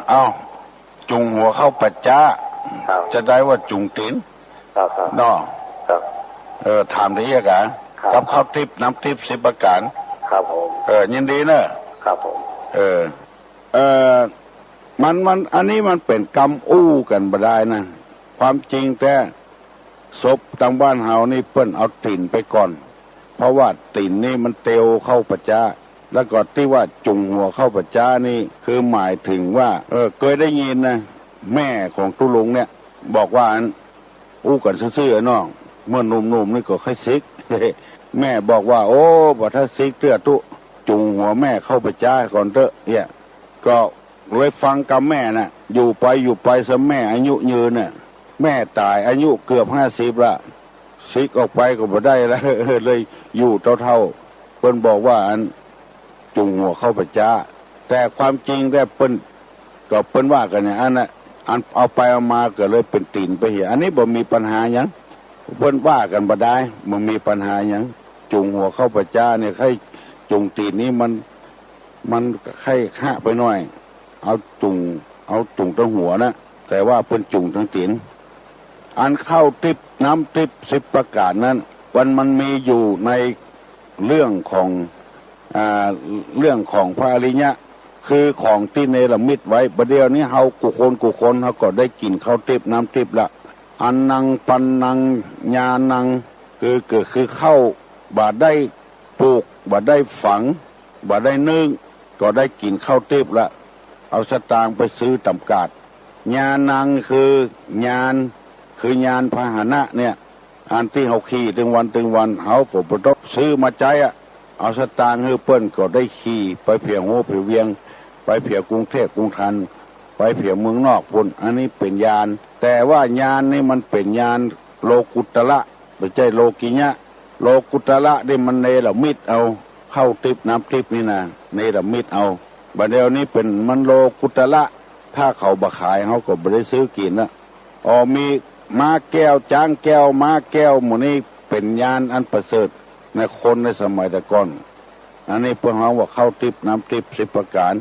เอาจุงหัวเข้าปัจจ้าจะได้ว่าจุงตีน ครับเนาะ ครับถามได้ยังไงกับข้าวทิพย์น้ำทิพย์สิบประการ ครับผมยินดีเนอะครับผมมันอันนี้มันเป็นกรรมอู้กันบ่ได้นะความจริงแต่ศพทางบ้านเฮานี่เปิ้นเอาติ่นไปก่อนเพราะว่าติ่นนี่มันเตียวเข้าปัจจ้าแล้วก็ที่ว่าจุงหัวเข้าปัจจ้านี่คือหมายถึงว่าเคยได้ยินนะแม่ของตุลุงเนี่ยบอกว่าอู้กันซื่อๆน้องเมื่อหนุ่มๆนี่ก็ค่อยซิก แม่บอกว่าโอ้บ่ถ้าซิกเตื้อตุจุงหัวแม่เข้าปัจจ้าก่อนเถอะเนี่ยก็เลยฟังกับแม่น่ะอยู่ไปซะแม่อายุยืนน่ะแม่ตายอายุเกือบ50ละซิกออกไปก็บ่ได้แล้ว เลยอยู่เท่าเพิ่นบอกว่าจุงหัวเข้าปัจจ้าแต่ความจริงแต่เปิ้นว่ากันเนี่ยเอาไปเอามาก็เลยเป็นตีนไปเหียอันนี้บ่มีปัญหาหยังเพิ่นว่ากันบ่ได้บ่มีปัญหาหยังจุงหัวเข้าปัจจ้าเนี่ยให้จุงตีนนี้มันให้ฆ่าไปหน่อยเอาจุงทั้งหัวนะแต่ว่าเพิ่นจุงทั้งตีนอันเข้าทิพน้ำทิพสิบประการนั้นมันมีอยู่ในเรื่องของพระอริยะคือของที่เนรมิตไว้ประเดี๋ยวนี้เฮากุคนเฮาก็ได้กินข้าวทิพน้ำทิพละอันนังปันนังญานังคือเข้าบาดได้ปลูกบาดได้ฝังบาดได้นึ่งก็ได้กินข้าวทิพละเอาสตางค์ไปซื้อตำกาดญานังคือญาณพาหนะเนี่ยอันที่เฮาขี่ถึงวันเฮาก็บ่ต้องซื้อมาใจเอาสตางค์ให้เปิ้นก็ได้ขี่ไปเพียงโหเพียงเวียงไปเพียงกรุงเทพกรุงทันไปเพียงเมืองนอกพุ่นอันนี้เป็นญาณแต่ว่าญาณนี่มันเป็นญาณโลกุตระไม่ใช่โลกิยะโลกุตระนี่มันเนรมิตเอาเข้าทิพน้ำทิพนี่นะเนรมิตเอาบัดเดี๋ยวนี้เป็นมันโลกุตระถ้าเขาบ่ขายเฮาก็บ่ได้ซื้อกินนะมีม้าแก้วจ้างแก้วม้าแก้วหมู่นี้เป็นญาณอันประเสริฐในคนในสมัยแต่ก่อนอันนี้เพิ่นเฮาว่าเข้าทิพน้ำทิพสิบประการ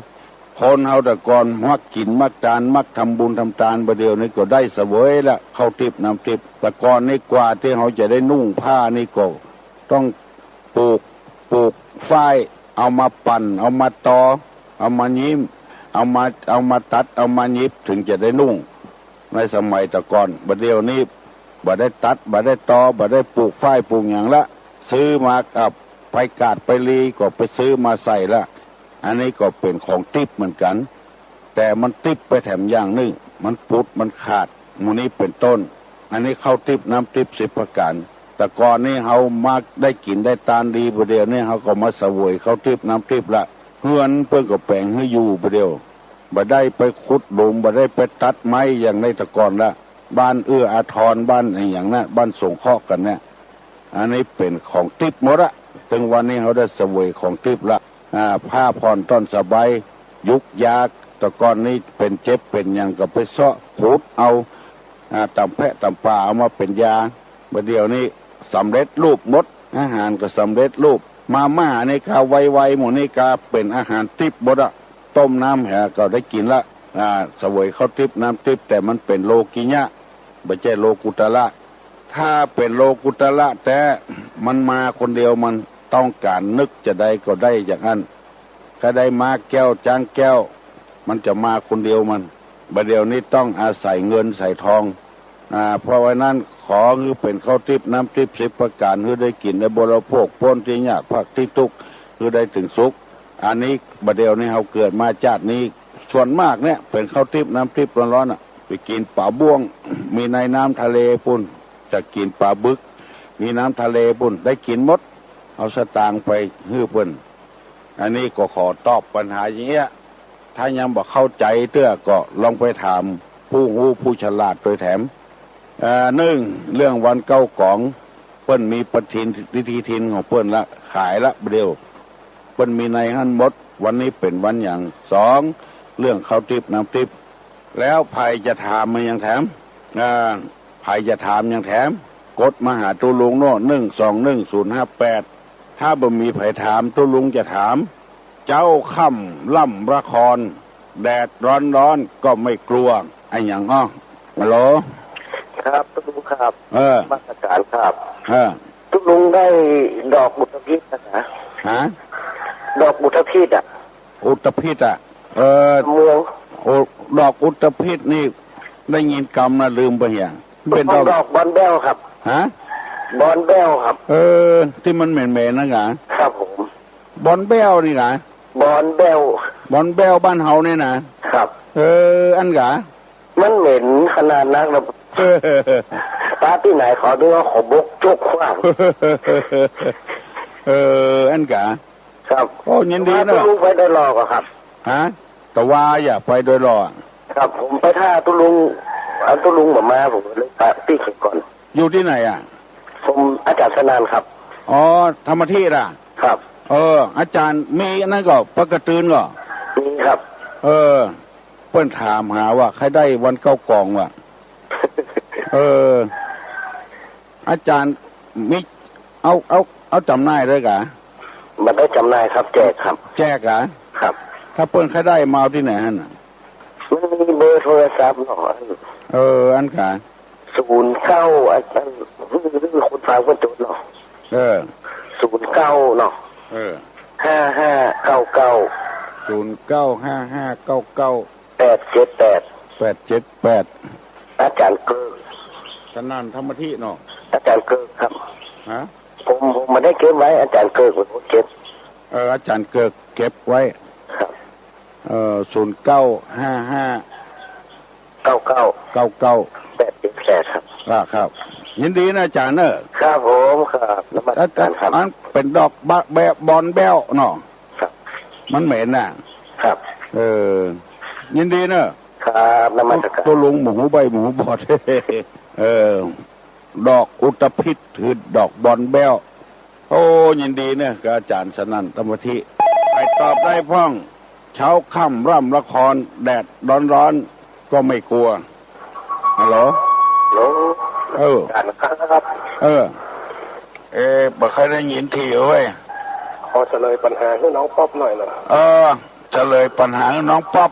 คนเฮาแต่ก่อนมักกินมักทานมักทำบุญทำทานประเดี๋ยวนี้ก็ได้เสวยละเข้าทิพน้ำทิพแต่ก่อนนี่กว่าที่เฮาจะได้นุ่งผ้านี่ก็ต้องปลูกฝ้ายเอามาปั่นเอามาตอเอามายิ้มเอามาตัดเอามายิบถึงจะได้นุ่งในสมัยแต่ก่อนประเดี๋ยวนี้บ่ได้ตัดบ่ได้ตอบ่ได้ปลูกฝ้ายปลูกอย่างละซื้อมากับไปกาดไปลีก็ไปซื้อมาใส่ละอันนี้ก็เป็นของทิพย์เหมือนกันแต่มันทิพย์ไปแถมอย่างนึงมันปุดมันขาดมูนี้เป็นต้นอันนี้เข้าทิพย์น้ำทิพย์สิบประการแต่ก่อนนี้เฮามาได้กินได้ตานดีประเดี๋ยวนี้เฮาก็มาเสวยเข้าทิพย์น้ำทิพย์ละเพื่อนเพิ่นก็แปลงให้อยู่ประเดี๋ยวบ่ได้ไปขุดหลุมบ่ได้ไปตัดไม้อย่างในแต่ก่อนละบ้านอาทรบ้านอย่างนั้นบ้านสงเคราะห์กันเนี่ยอันนี้เป็นของทิพย์หมดละถึงวันนี้เขาได้เสวยของทิพย์ละผ้าผ่อนต้นสบายยุกยาแต่ก่อนนี้เป็นเจ็บเป็นอย่างก็ไปเสาะขูดเอาตำแพะตำป่าเอามาเป็นยาประเดี๋ยวนี้ สำเร็จรูปหมดอาหารก็สำเร็จรูปมาม่าในกาไวๆหมูในกาเป็นอาหารทิพย์บดอะต้มน้ำแห่ก็ได้กินละเสวยข้าวทิพย์น้ำทิพย์แต่มันเป็นโลกิยะไม่ใช่โลกุตละถ้าเป็นโลกุตละแต่มันมาคนเดียวมันต้องการนึกจะได้ก็ได้อย่างนั้นก็ได้มาแก้วจ้างแก้วมันจะมาคนเดียวมันบัดเดียวนี้ต้องอาศัยเงินใส่ทองเพราะว่านั้นขอคือเป็นข้าวทิพย์น้ำทิพย์10ประการคือได้กินได้บริโภคพ้นที่ยากพักที่ทุกข์คือได้ถึงสุขอันนี้บัดเดียวนี้เราเกิดมาชาตินี้ส่วนมากเนี่ยเป็นข้าวทิพย์น้ำทิพย์ร้อนๆไปกินปลาบ้วงมีในน้ำทะเลปุ่นจะกินปลาบึกมีน้ำทะเลปุ่นได้กินหมดเอาสตางค์ไปฮื้อเพิ่นอันนี้ก็ขอตอบปัญหาอย่างเงี้ยถ้ายังบอกเข้าใจเตื้อก็ลองไปถามผู้รู้ผู้ฉลาดโดยแถมหนึ่งเรื่องวันเก้ากองเปิ้นมีปฏิทินของเปิ้นละขายละเดียวเปิ้นมีในหันหมดวันนี้เป็นวันอย่างสองเรื่องข้าวทิพย์น้ำทิพย์แล้วภัยจะถามมายังแถมภัยจะถามยังแถมกดมาหาตุลุงโน่1211058ถ้าบ่มีภัยถามตุลุงจะถามเจ้าค่ำล่ำละครแดดร้อนก็ไม่กลัวไอ้อย่างอ้อฮัลโหลครับตุลุงครับมาตรการครับตุลุงได้ดอกอุตภิษนะฮะดอกอุตภิษอุตภิษเมืองดอกอุตภิษนี่ได้ยินกำนะลืมไปอย่างเป็นดอกบอนแบลครับฮะบอนแบลครับที่มันเหม็นๆนะกะครับผมบอนแบลนี่กะบอนแบลบ้านเฮาเนี่ยนะครับอันกะมันเหม็นขนาดนักนะป้าที่ไหนขอดูว่าขอบกจกขว้างอันกะครับโอ้ยินดีนะตุลุงไปโดยรอก็ครับฮะแต่ว่าอย่าไปโดยรอครับผมไปท่าตุลุงมาผมเลยปาตี้เข็ดก่อนอยู่ที่ไหนผมอาจารย์สนานครับอ๋อธรรมที่ครับอาจารย์มีนั่นก็ปกติก็มีครับเพื่อนถามหาว่าใครได้วันเก้ากองว่ะอาจารย์มีเอาจำนายด้วยกะมันได้จำนายครับแจกครับแจกครับถ้าเพื่อนใครได้มาที่ไหนฮะมันมีเบอร์โทรศัพท์หน่อยอันกะ09อาจารย์คนฟังคนจุดเนาะ09เนาะ0955998878อาจารย์เกิดสนั่นธรรมทิเนาะอาจารย์เกิดครับฮะผมมาได้เก็บไว้อาจารย์เกิดผมเก็บอาจารย์เกิดเก็บไว้ครับ0955998878ครับยินดีนะอาจารย์ครับผมครับอาจารย์มันเป็นดอกบอนแบลเนาะครับมันเหม็นครับยินดีนะครับนมัสการตัวลุงหมูใบหมูบอดดอกอุตภิษคือดอกบอนแบลโอ้ยินดีกับอาจารย์สนั่นธรรมทิไปตอบได้พ่องเช้าค่ำร่ำละครแดดร้อนก็ไม่กลัวฮัลโหลการครับบ่เคยได้ยินทีเว้ยขอเฉลยปัญหาให้น้องป๊อปหน่อยนะเฉลยปัญหาให้น้องป๊อป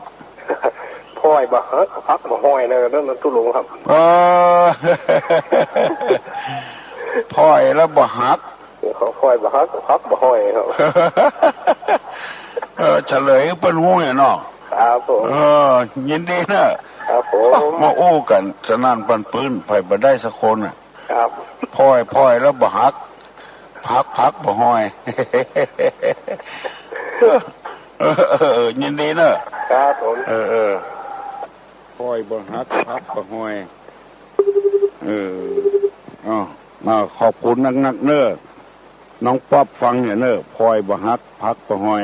พ่อยบ่ฮักพักบ่ห้อยเลยนั่นตุลุงครับพ่อยแล้วบ่ฮักเขาพ่อยบ่ฮักพักบ่ห้อยครับเฉลยเป็นห้อยเนาะครับผมยินดีนะครับผมมาโอ้กันสนั่นปันปืนไปบ่ได้สักคนครับพ่อยแล้วบ่ฮักพักบ่ห้อยยินดีครับผมพ่อยบ่ฮักพักบ่ห้อยขอบคุณนักน้องป๊อบฟังเนี่ยพ่อยบ่ฮักพักบ่ห้อย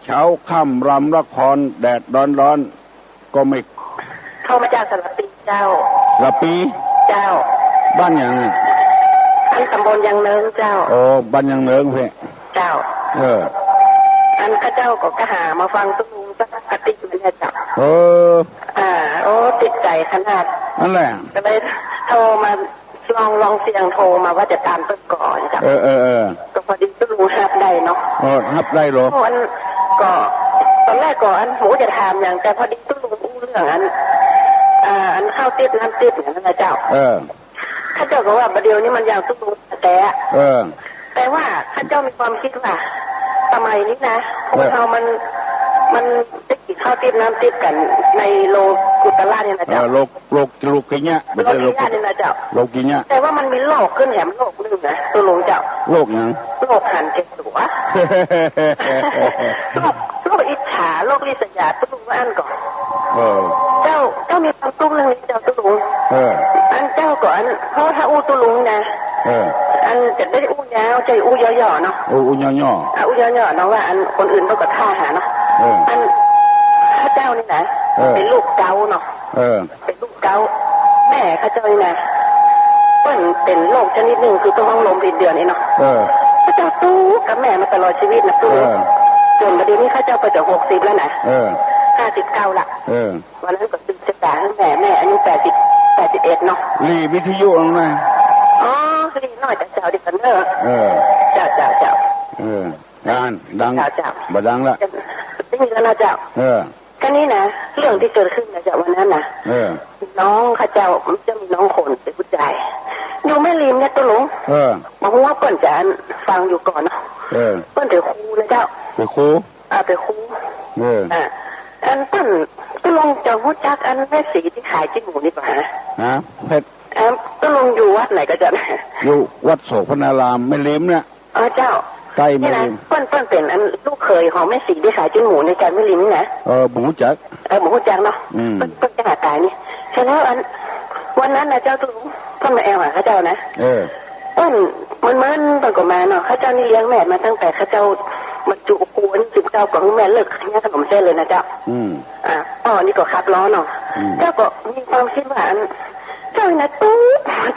เช้าค่ำรำละครแดดร้อนก็ไม่เข้ามาจากสระปีเจ้าละปีเจ้าบ้านอย่างอันตำบลยังเนิงเจ้าบ้านยังเนิงเพ่เจ้าอันข้าเจ้าก็หามาฟังตุ้งสักปฏิกิริยาจับติดใจขนาดนั่นแหละก็เลยโทรมาลองเสียงโทรมาว่าจะตามต้น ก็พอดีตุลุงหับได้เนาะหับได้หรอก็ตอนแรกก่อนหมูจะถามอย่างแต่พอดีตุลุงอู้เรื่องอันข้าวติดน้ำติดอย่างนั้นนะเจ้าข้าเจ้าก็ว่าประเดี๋ยวนี้มันอย่างตุลุงแต่ว่าข้าเจ้ามีความคิดว่าสมัยนี้นะคนเรามันได้กินข้าวติดน้ำติดกันในโลกุตละเนี่ยนะเจ้าโลกินเนี่ยไม่ใช่โลกินเนี่ยนะเจ้าโลกินเนี่ยแต่ว่ามันมีโลกขึ้นแถมโลกนึงนะตุลุงเจ้าโลกยังโลกหันเจ็ดตัวโลกอิจฉาโลกริษยาตุลุงว่าอันก่อนเจ้ามีความตุ้มเรื่องนี้เจ้าตุลุงอันเจ้าก่อนเพราะถ้าอู้ตุลุงนะอันจะได้อู้ยาวใจอู้ย่อๆเนาะอู้ย่ออู้ย่อๆเนาะว่าอันคนอื่นต้องกระท่าหาเนาะอันข้าเจ้านี่นะเป็นลูกเกาเนาะเป็นลูกเกาแม่ข้าเจ้านี่นะเป็นโรคชนิดหนึ่งคือต้องห้องลมเป็นเดือนนี่เนาะข้าเจ้าตู้กับแม่มาตลอดชีวิตนะตู้จนประเดี๋ยวนี้ข้าเจ้าไปจะ60แล้วนะ59ละวันนั้นก็ตื่นจะด่าให้แม่อายุ81เนาะรีวิทยุลงมาอ๋อรีน้อยแต่เจ้าดิกันเนอะเจ้าดังบ่ดังละไม่มีแล้วนะเจ้าก็นี่นะเรื่องที่เกิดขึ้นนะเจ้าวันนั้นนะน้องข้าเจ้าจะมีน้องคนเป็นผู้ชายอยู่แม่ริมเนี่ยตุลุงบอกว่าเปิ้นจะฟังอยู่ก่อนเนาะเปิ้นเป็นครูนะเจ้าเป็นครูเป็นครูอันเปิ้นตุลุงจะรู้จักอันแม่สีที่ขายจิ้งหมูนี่ป่ะฮะเพชรตุลุงอยู่วัดไหนก็จะอยู่วัดโสภณารามแม่ริมเนี่ยเจ้าใกล้แม่ริมเปิ้นเป็นอันลูกเคยของแม่สีที่ขายจิ้งหมูในใจแม่ริมนะหมูจักหมูจักเนาะเปิ้นจะหาตายนี่ใช่แล้วอันวันนั้นนะเจ้าตุลุงเปิ้นมาแอลหาข้าเจ้านะเปิ้นมันเปิ้นก็มาเนาะข้าเจ้านี่เลี้ยงแม่มาตั้งแต่ข้าเจ้าบรรจุกูน19ของแม่เลิกขายขนมเส้นเลยนะเจ้านี่ก็ขับล้อเนาะเจ้าก็มีความคิดว่าเจ้าเนี่ยตู้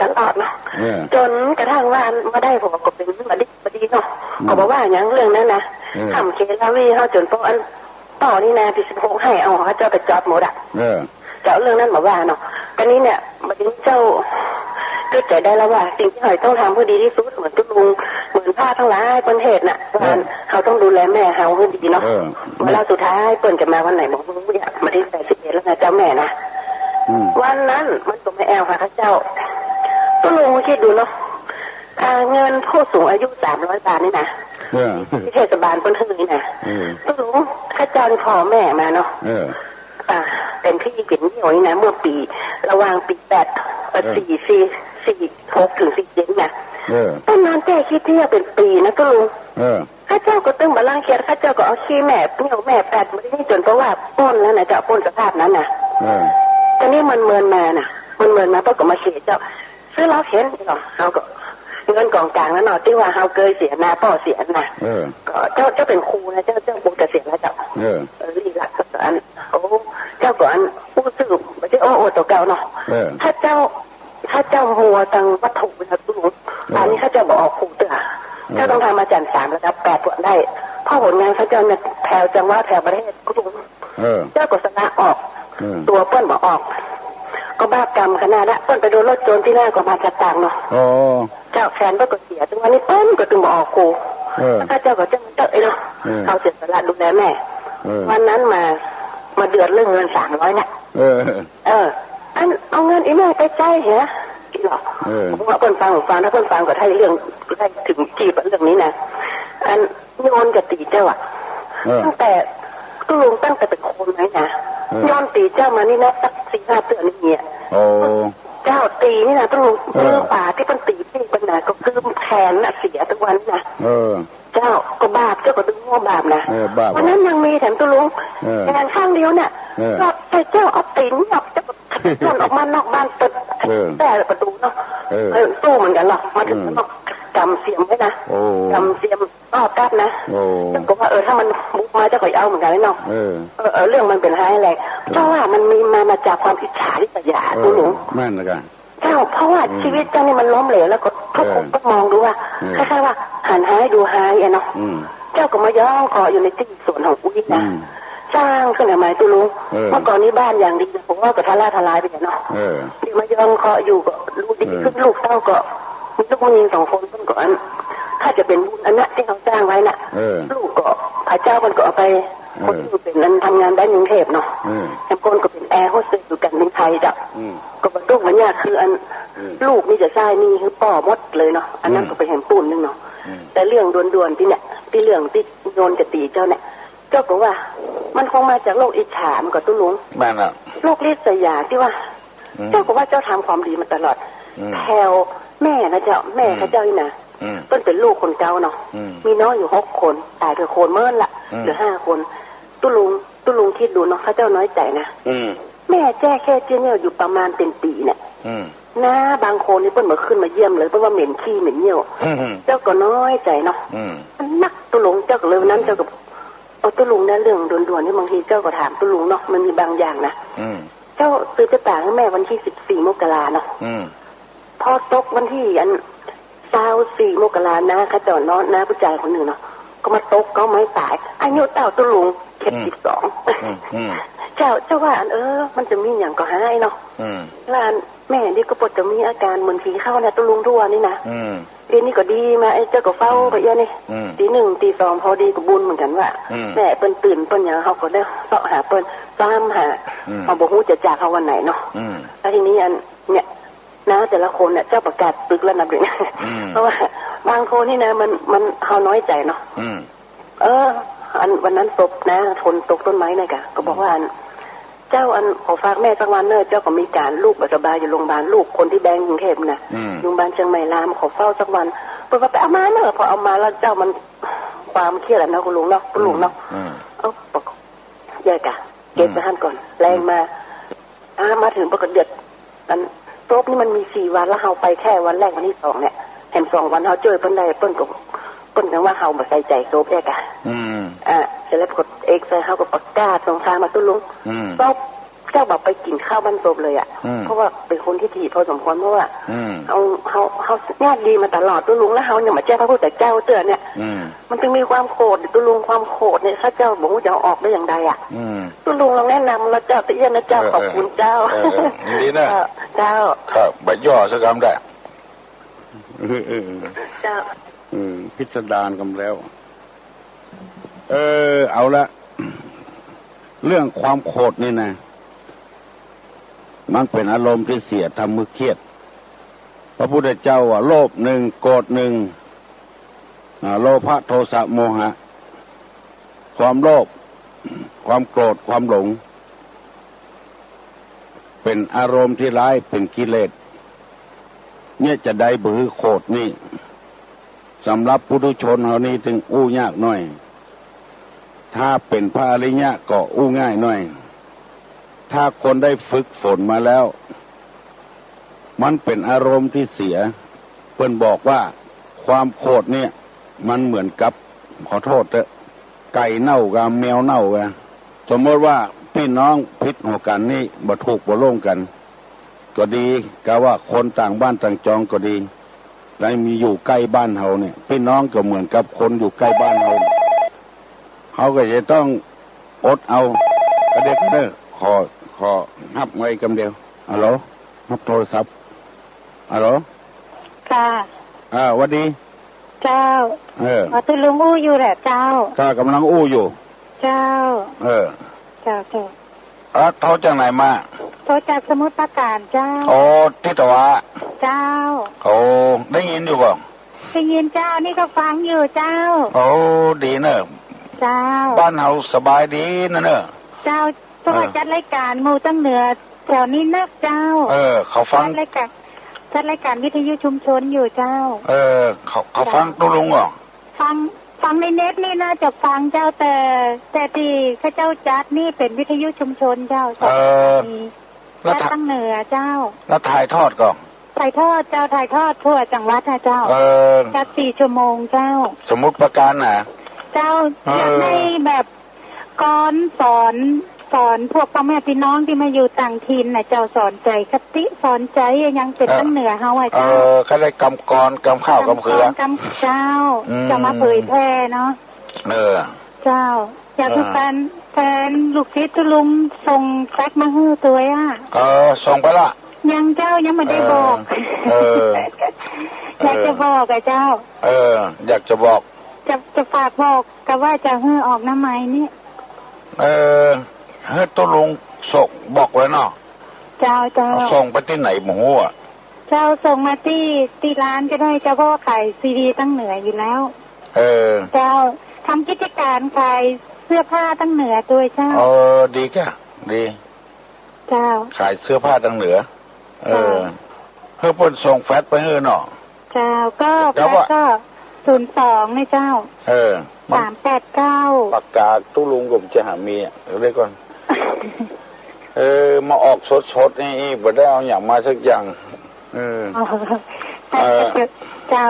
ตลอดเนาะจนกระทั่งว่ามาได้ผมก็เป็นบดีเนาะเขาบอกว่าอย่างเรื่องนั้นนะทำเคลาวีเขาจนพวกอันต่อนี่นะที่16ให้เอาเขาเจ้าไปจอดหมดอ่ะเจ้าเรื่องนั้นบอกว่าเนาะกันนี้เนี่ยบดีเจ้าก็ใจได้แล้วว่าสิ่งที่หอยต้องทำเพื่อดีที่สุดเหมือนตุลุงเหมือนผ้าทั้งหลายประเทศน่ะว่าเขาต้องดูแลแม่เขาให้ดีเนาะเวลาสุดท้ายเปิ่นจะมาวันไหนบอกว่ามาได้81แล้วนะเจ้าแม่นะวันนั้นมันก็ไม่แอลค่ะข้าเจ้าตุลุงคิดดูเนาะเงินผู้สูงอายุ300 บาทนี่นะที่เทศบาลเปิ้นให้นี่นะตุลุงข้าเจ้านี่พ่อแม่มาเนาะเป็นที่กินเหนียวนี่นะเมื่อปีระหว่างปี46ถึง47นะต้นนานแก้คิดที่จะเป็นปีนะตุลุงข้าเจ้าก็ตึงมาล่างเคียดข้าเจ้าก็เอาขี้แม่เหนียวแม่แปดไม่ได้จนเพราะว่าป้นแล้วนะเจ้าป้นสภาพนั้นนะตอนนี้มันเมินมาน่ะมันเมินมาเพราะก็มาเขียนเจ้าซื้อล้อเขียนเนาะเขาก็เงินกองกลางแล้วเนาะที่ว่าเขาเคยเสียนาพ่อเสียนะก็เจ้าเป็นครูนะเจ้าบุกเกษียณแล้วเจ้ารีละก็อันเจ้าก่อนผู้สืบไม่ใช่โอ้ตัวเก่าเนาะถ้าเจ้าหัวตังวัตถุนะตุลุงตอนนี้เขาจะบอกออกครูเตือเจ้าต้องทำอาจารย์3ระดับ8ผลได้พ่อผลงานเขาเจ้าเนี่ยแถวจังหวัดแถวประเทศตุลุงเจ้าก็ชนะออกตัวเปิ้ลบอกออกก็บ้ากรรมขนาดละเปิ้ลไปโดนรถโจรที่หน้าก็มาจัดต่างเนาะเจ้าแฟนก็เสียถึงวันนี้เปิ้ลก็ตึงบอกออกครูถ้าเจ้าก็เจ้าเนาะเขาเสียสละดูแลแม่วันนั้นมาเดือดเรื่องเงิน300เนี่ยอันเอาเงินอีแม่ไปใจเหรอกี่หรอผมว่าเปิ้ลฟังถ้าเปิ้ลฟังก็ให้เรื่องได้ถึงจีบเรื่องนี้นะอันโยนกับตีเจ้าอ่ะตั้งแต่ตุลุงตั้งแต่เป็นคนไหมนะย้อนตีเจ้ามานี่นะสัก4-5 เดือนนี่เนี่ยเจ้าตีนี่นะตุลุงมือป่าที่เป็นตีที่เป็นนะก็คือแขนน่ะเสียทุกวันนะเจ้าก็บาปเจ้าก็ดึงหัวบาปนะวันนั้นยังมีแถมตุลุงงานข้างเดียวเนี่ยก็ไปเจ้าเอาตีนหยอกเจ้าก็ออกมานอกบ้านตึกแต่ประตูเนาะตู้เหมือนกันหรอกมาถึงนอกจำเสียมไว้นะจำเสียมกัดนะเจ้าก็ว่าถ้ามันบุกมาเจ้าก็เอาเหมือนกันเลยเนาะเรื่องมันเป็นอะไรเพราะว่ามันมีมาจากความอิจฉาริษยาตุลุงแม่นนะกันเจ้าเพราะว่าชีวิตเจ้านี่มันล้มเหลวแล้วก็ทุกคนก็มองดูว่าคล้ายๆว่าหันหายดูหายเนาะเจ้าก็มาย่องคออยู่ในที่สวนของอุ้ยนะสร้างขึ้นมาตุลุงเมื่อก่อนนี้บ้านอย่างดีผมว่าก็ทลายไปเนาะเดี๋ยวมาย่องคออยู่ก็ลูกดีขึ้นลูกเต้าก็มีลูกผู้หญิง2 คนเพิ่นก็ ถ้าจะเป็นบุญอันนั้นที่เขาสร้างไว้น่ะลูกก็พระเจ้ามันก็เอาไปคนที่เป็นนั้นทำงานได้กรุงเทพเนาะแอมคนก็เป็นแอร์โฮสเตสอยู่กันในไทยจ้ะก็บรรทุกมันเนี่ยคืออันลูกนี่จะใช่นี่คือป่อมดเลยเนาะอันนั้นก็ไปเห็นปูนนึงเนาะแต่เรื่องด่วนๆที่เนี่ยที่เรื่องที่โยนจะตีเจ้าเนี่ยเจ้าก็ว่ามันคงมาจากโรคอิจฉามันก็ตุ้ลุงแม่น่ะโรคลิษยาที่ว่าเจ้าก็ว่าเจ้าทำความดีมาตลอดแพลวแม่นะเจ้าแม่เขาเจ้านี่นะต้นเป็นลูกคนเก่าเนาะมีน้องอยู่6 คนตายไปโคนเมื่อละเหลือ5 คนตุ้ลุงคิดดูเนาะเขาเจ้าน้อยใจนะแม่แจ้แค่เจ้าเนี่ยอยู่ประมาณเป็นปีเนี่ยนะบางคนนี่เพิ่นมาขึ้นมาเยี่ยมเลยเพราะว่าเหม็นขี้เหม็นเยี่ยวเจ้าก็น้อยใจเนาะมันนักตุ้ลุงเจ้าก็เลยวันนั้นเจ้าก็ตุ้ลุงนะเรื่องด่วนๆนี่บางทีเจ้าก็ถามตุ้ลุงเนาะมันมีบางอย่างนะเจ้าซื้อจะต่างให้แม่วันที่14 มกราเนาะพอตกวันที่24 มกรานะเขาเจ้าน้องนะผู้ชายคนหนึ่งเนาะก็มาตกก็ไม่ตายอายุเต่าตุ้ลุง12เจ้าว่ามันจะมีอย่างก็หายเนาะแล้วแม่นี่ก็ปวดจะมีอาการเหมือนผีเข้านะตุ้ลุงทั่วนี่นะเดี๋ยวนี้ก็ดีมาไอ้เจ้าก็เฝ้าไปเยอะนี่ตี 1 ตี 2พอดีก็บุญเหมือนกันว่าแม่เปิ้นตื่นเปิ้นอย่างเขาก็ได้เสาะหาเปิ้นตามหาเขาบอกว่าจะจากเขาวันไหนเนาะแล้วทีนี้เนี่ยนะแต่ละคนเนี่ยเจ้าประกาศตึกแล้วนับเลยเพราะว่าบางคนนี่นะมันเขาน้อยใจเนาะวันนั้นศพนะทนตกต้นไม้นี่กะก็บอกว่าเจ้าขอฝากแม่สักวันเนอะเจ้าก็มีการลูกสบายอยู่โรงพยาบาลลูกคนที่แดงกรุงเทพนะโรงพยาบาลเชียงใหม่รามขอเฝ้าสักวันเปิดไปเอามาเนอะพอเอามาแล้วเจ้ามันความเครียดแล้วนะคุณลุงเนาะคุณลุงเนาะบอกแย่กะเก็บไปท่านก่อนแรงมาถึงปกติเดือดโต๊ะนี่มันมี4 วันแล้วเราไปแค่วันแรกวันที่2เนี่ยแถม2 วันเราเจอเปิ้นได้เปิ้นกันว่าเราแบบใส่ใจโต๊ะแย่กะเสร็จแล้วกดเอ็กซ์เขาก็ประกาศส่งทางมาตุ้ลุงเจ้าบอกไปกินข้าวบ้านโซบเลยอ่ะเพราะว่าเป็นคนที่ถี่พอสมควรเพราะว่าเขาญาติดีมาตลอดตุ้ลุงแล้วเขาเนี่ยมาแจ้งพระพุทธเจ้าเตือนเนี่ยมันจึงมีความโกรธตุ้ลุงความโกรธเนี่ยถ้าเจ้าบอกว่าจะเอาออกได้อย่างไรอ่ะตุ้ลุงลองแนะนำแล้วเจ้าติยนะเจ้าขอบคุณเจ้าดีนะเจ้าครับบัดย่อสักคำได้เจ้าพิสดารกันแล้วเอาละเรื่องความโกรธนี่นะมันเป็นอารมณ์ที่เสียทำมือเครียดพระพุทธเจ้าว่าโลภ1โกรธ1โลภะโทสะโมหะความโลภความโกรธความหลงเป็นอารมณ์ที่ร้ายเป็นกิเลสเนี่ยจะได้บือโกรธนี่สำหรับปุถุชนเขานี่ถึงอู้ยากหน่อยถ้าเป็นพระอริยะก็อู้ง่ายหน่อยถ้าคนได้ฝึกฝนมาแล้วมันเป็นอารมณ์ที่เสียเพิ่นบอกว่าความโกรธเนี่ยมันเหมือนกับขอโทษเถอะไก่เน่ากับแมวเน่ากันสมมติว่าพี่น้องพิษหัวกันนี่บ่ถูกบ่ร่วมกันก็ดีก็ว่าคนต่างบ้านต่างจองก็ดีแล้วมีอยู่ใกล้บ้านเฮาเนี่ยพี่น้องก็เหมือนกับคนอยู่ใกล้บ้านเฮาเขาก็จะต้องอดเอากระเด็กเด้อขอฮับไว้กำเดียวฮัลโหลฮับโทรศัพท์ฮัลโหลค่ะวันดีเจ้าตุ้ลุงอู้อยู่แหละเจ้าข้ากำลังอู้อยู่เจ้าเจ้าโทรจากไหนมาโทรจากสมุทรปราการเจ้าโอ้ทิศตะวันเจ้าโอ้ได้ยินอยู่บ่ได้ยินเจ้านี่ก็ฟังอยู่เจ้าโอ้ดีเนอะเจ้าบ้านเฮาสบายดีนะเนอะเจ้าเพราะว่าจัดรายการมูตั้งเหนือแถวนี้นักเจ้าเขาฟังจัดรายการวิทยุชุมชนอยู่เจ้าเขาฟังตุ้ลุงเหรอฟังในเน็ตนี่น่าจะฟังเจ้าแต่ที่ข้าเจ้าจัดนี่เป็นวิทยุชุมชนเจ้าแล้วตั้งเหนือเจ้าแล้วถ่ายทอดก่อนถ่ายทอดเจ้าถ่ายทอดทั่วจังหวัดนะเจ้าจัด4 ชั่วโมงเจ้าสมุติประการน่ะเจ้าอยากให้แบบก่อนสอนพวกพ่อแม่พี่น้องที่มาอยู่ต่างถิ่นน่ะเจ้าสอนใจคติสอนใจยังเป็นตั้งเหนือเฮาอ่ะเจ้าเขาได้กำกรกำข้าวกำเกลือกำเจ้าจะมาเผยแพร่เนาะเจ้าอยากให้แฟนลูกศิษย์ลุงส่งแฟกมาให้ตัวส่งไปละยังเจ้ายังไม่ได้บอก อยากจะบอกกับเจ้าอยากจะบอกจะฝากบอกกับว่าจะให้ออกน้ำไม้นี่ให้ตัวลุงส่งบอกไว้เนาะเจ้าส่งไปที่ไหนหมูอ่ะเจ้าส่งมาที่ร้านก็ได้เจ้าพ่อขายซีดีตั้งเหนืออยู่แล้วเจ้าทำกิจการขายเสื้อผ้าตั้งเหนือด้วยเจ้าดีแค่ดีเจ้าขายเสื้อผ้าตั้งเหนือเพื่อเพิ่นส่งแฟตไปเฮ้เนาะเจ้าก็แฟตก็02นี่เจ้า389ปากกาตู้ลุงผมจะหามีเรียกก่อนมาออกสดๆนี่บ่ได้เอาอย่างมาสักอย่างเจ้า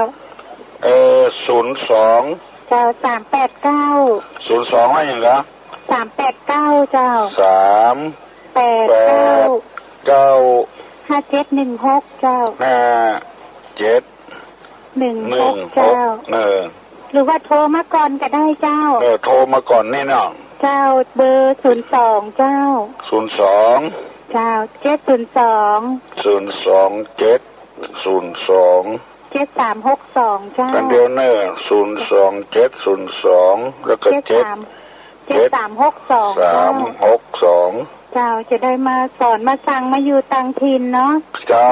02เจ้า38902ว่าอย่างไร389เจ้า389 5716เจ้า5716เจ้าหรือว่าโทรมาก่อนก็ได้เจ้าโทรมาก่อนนี่เนาะเจ้าเบอร์02เจ้า02เจ้า702 7362เจ้ากันเดียวเนอะ02702แล้วก็7362เจ้าจะได้มาสอนมาสั่งมาอยู่ต่างถิ่นเนาะเจ้า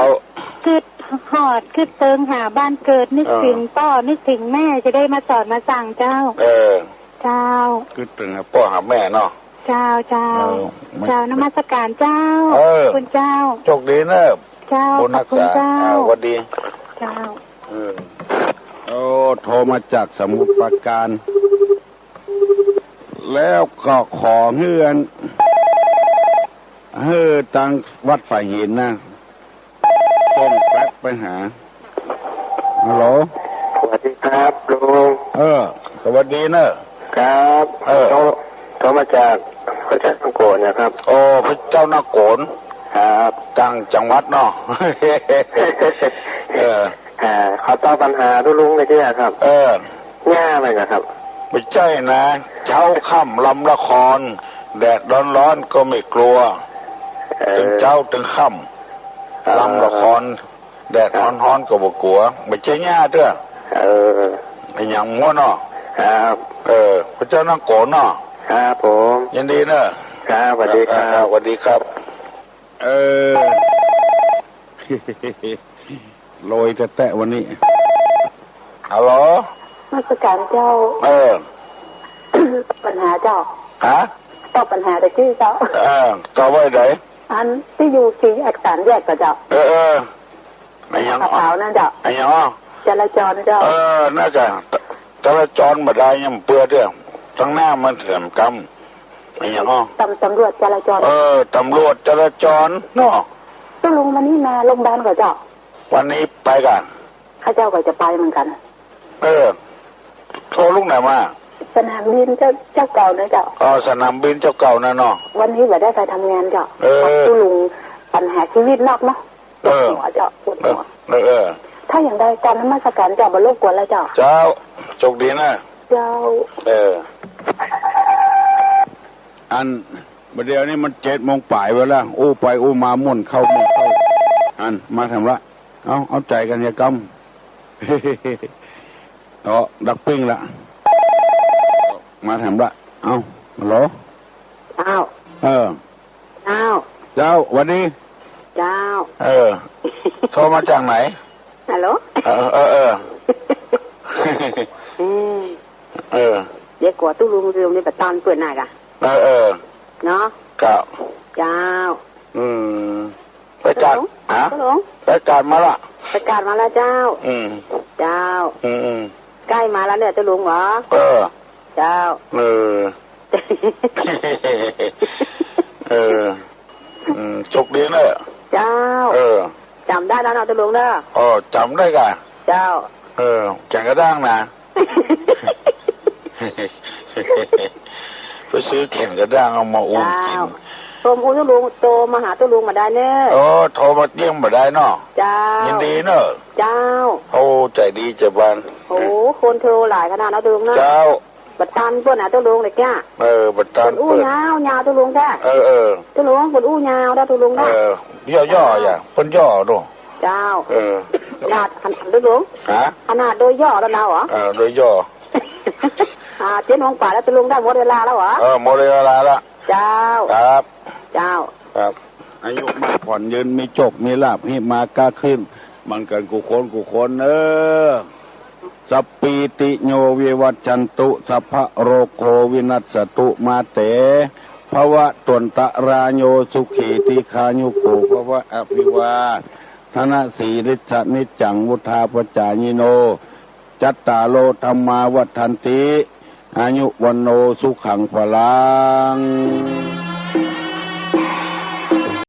คือหอดคือเติงหาบ้านเกิดนึกถึงพ่อนึกถึงแม่จะได้มาสอนมาสั่งเจ้าเจ้าคือถึงพ่อหาแม่เนาะเจ้านมัสการเจ้าคุณเจ้าโชคดีนะเจ้าขอบคุณเจ้าสวัสดีเจ้าโทรมาจากสมุทรปราการแล้วก็ขอเฮือนตังวัดฝ่ายหินนะส่งแฟกไปหาฮัลโหลสวัสดีครับลุงสวัสดีนะครับโทรมาจากพระเจ้านาโกนนะครับพระเจ้านาโกนครับจังหวัดเนาะเขาตอบปัญหาลุงเลยที่ครับง่ายเลยครับไม่ใช่นะเช้าค่ำลำละครแดดร้อนๆก็ไม่กลัวถึงเช้าถึงค่ำลำละครแดดร้อนๆก็บ่กลัวไม่ใช่ง่ายเด้อไอ้อย่างมั่วเนาะครับพระเจ้านาโกนเนาะครับผมยินดีเนอะครับสวัสดีครับสวัสดีครับโรยแตะวันนี้ฮัลโหลมาสการเจ้าปัญหาเจ้าตอบปัญหาแต่ชื่อเจ้าตอบไว้ไหนอันที่อยู่ที่อักษรแยกกับเจ้าไอ้ยังเผานั่นเจ้าไอ้ยังจราจรเจ้าน่าจะจราจรมาได้ยังเปื้อเด้อทั้งหน้ามันเถื่อนกำไอ้ยังตำรวจจราจรตำรวจจราจรเนาะต้องลงวันนี้มาโรงพยาบาลกับเจ้าวันนี้ไปกันข้าเจ้าก็จะไปเหมือนกันโทรลูกไหนมาสนามบินเจ้าเก่านะเจ้าสนามบินเจ้าเก่านะเนาะวันนี้ว่าได้ไปทำงานเจ้าตู้ลุงปัญหาชีวิตนอกเนาะหัวเจ้าปวดหัวถ้าอย่างใดการนมัสการเจ้าบรรลุกวนแล้วเจ้าโชคดีนะเจ้าอันเดี๋ยวนี้มัน7:00ป่ายไปแล้วอู้ไปอู้มาม่วนเข้าอันมาทำละเอาใจกันอย่ากำดักปิ้งละมาทำละฮัลโหลเจ้าเจ้าวันนี้เจ้าโทรมาจากไหนฮัลโหลเด็กกว่าตู้ลุงเร็วนี่แบบตอนเปิดหน้ากะเนาะเจ้าประกาศประกาศมาละประกาศมาแล้วเจ้าเจ้าใกล้มาแล้วเนี่ยตู้ลุงเหรอเจ้าจกดีเนอะเจ้าจำได้แล้วนะตู้ลุงเนอะจำได้กันเจ้าแข่งกระด้างนะไปซื้อแข่งกระด้างเอามาอุ้มกินโทรมาตู้ลุงโตมาหาตู้ลุงมาได้เนอะโทรมาเยี่ยมมาได้เนาะเจ้ายินดีเนอะเจ้าใจดีเจ้าบ้านคนโทรหลายขนาดนะตู้ลุงนะเจ้าบัดตันเปิ้นตู้ลุงเลยแก่บัดตันอู้ยาวตู้ลุงแท้ตู้ลุงเปิ้นอู้ยาวได้ตู้ลุงได้ย่ออย่างเปิ้นย่อดูเจ้า นาดขนาดด้วยลุงขนาดโดยย่อแล้วนะเหรอโดยย่อเจ๊น้องป่าแล้วจะลุงได้หมดเวลาแล้วเหรอหมดเวลาละเจ้าครับเจ้าครับอายุมากผ่อนยืนมีโชคมีลาภให้มากล้าขึ้นมันกันกุคนสัพปีติโยวิวัจจันตุสัพพะโรโควินัสสตุมาเตภวะตนตะราโยสุขีติคายุโกภวะอภิวาธนะสีริชนิจังวุธาปจายิโนจัตตาโลธรรมาวัฏันติอายุวันโนสุขังพลัง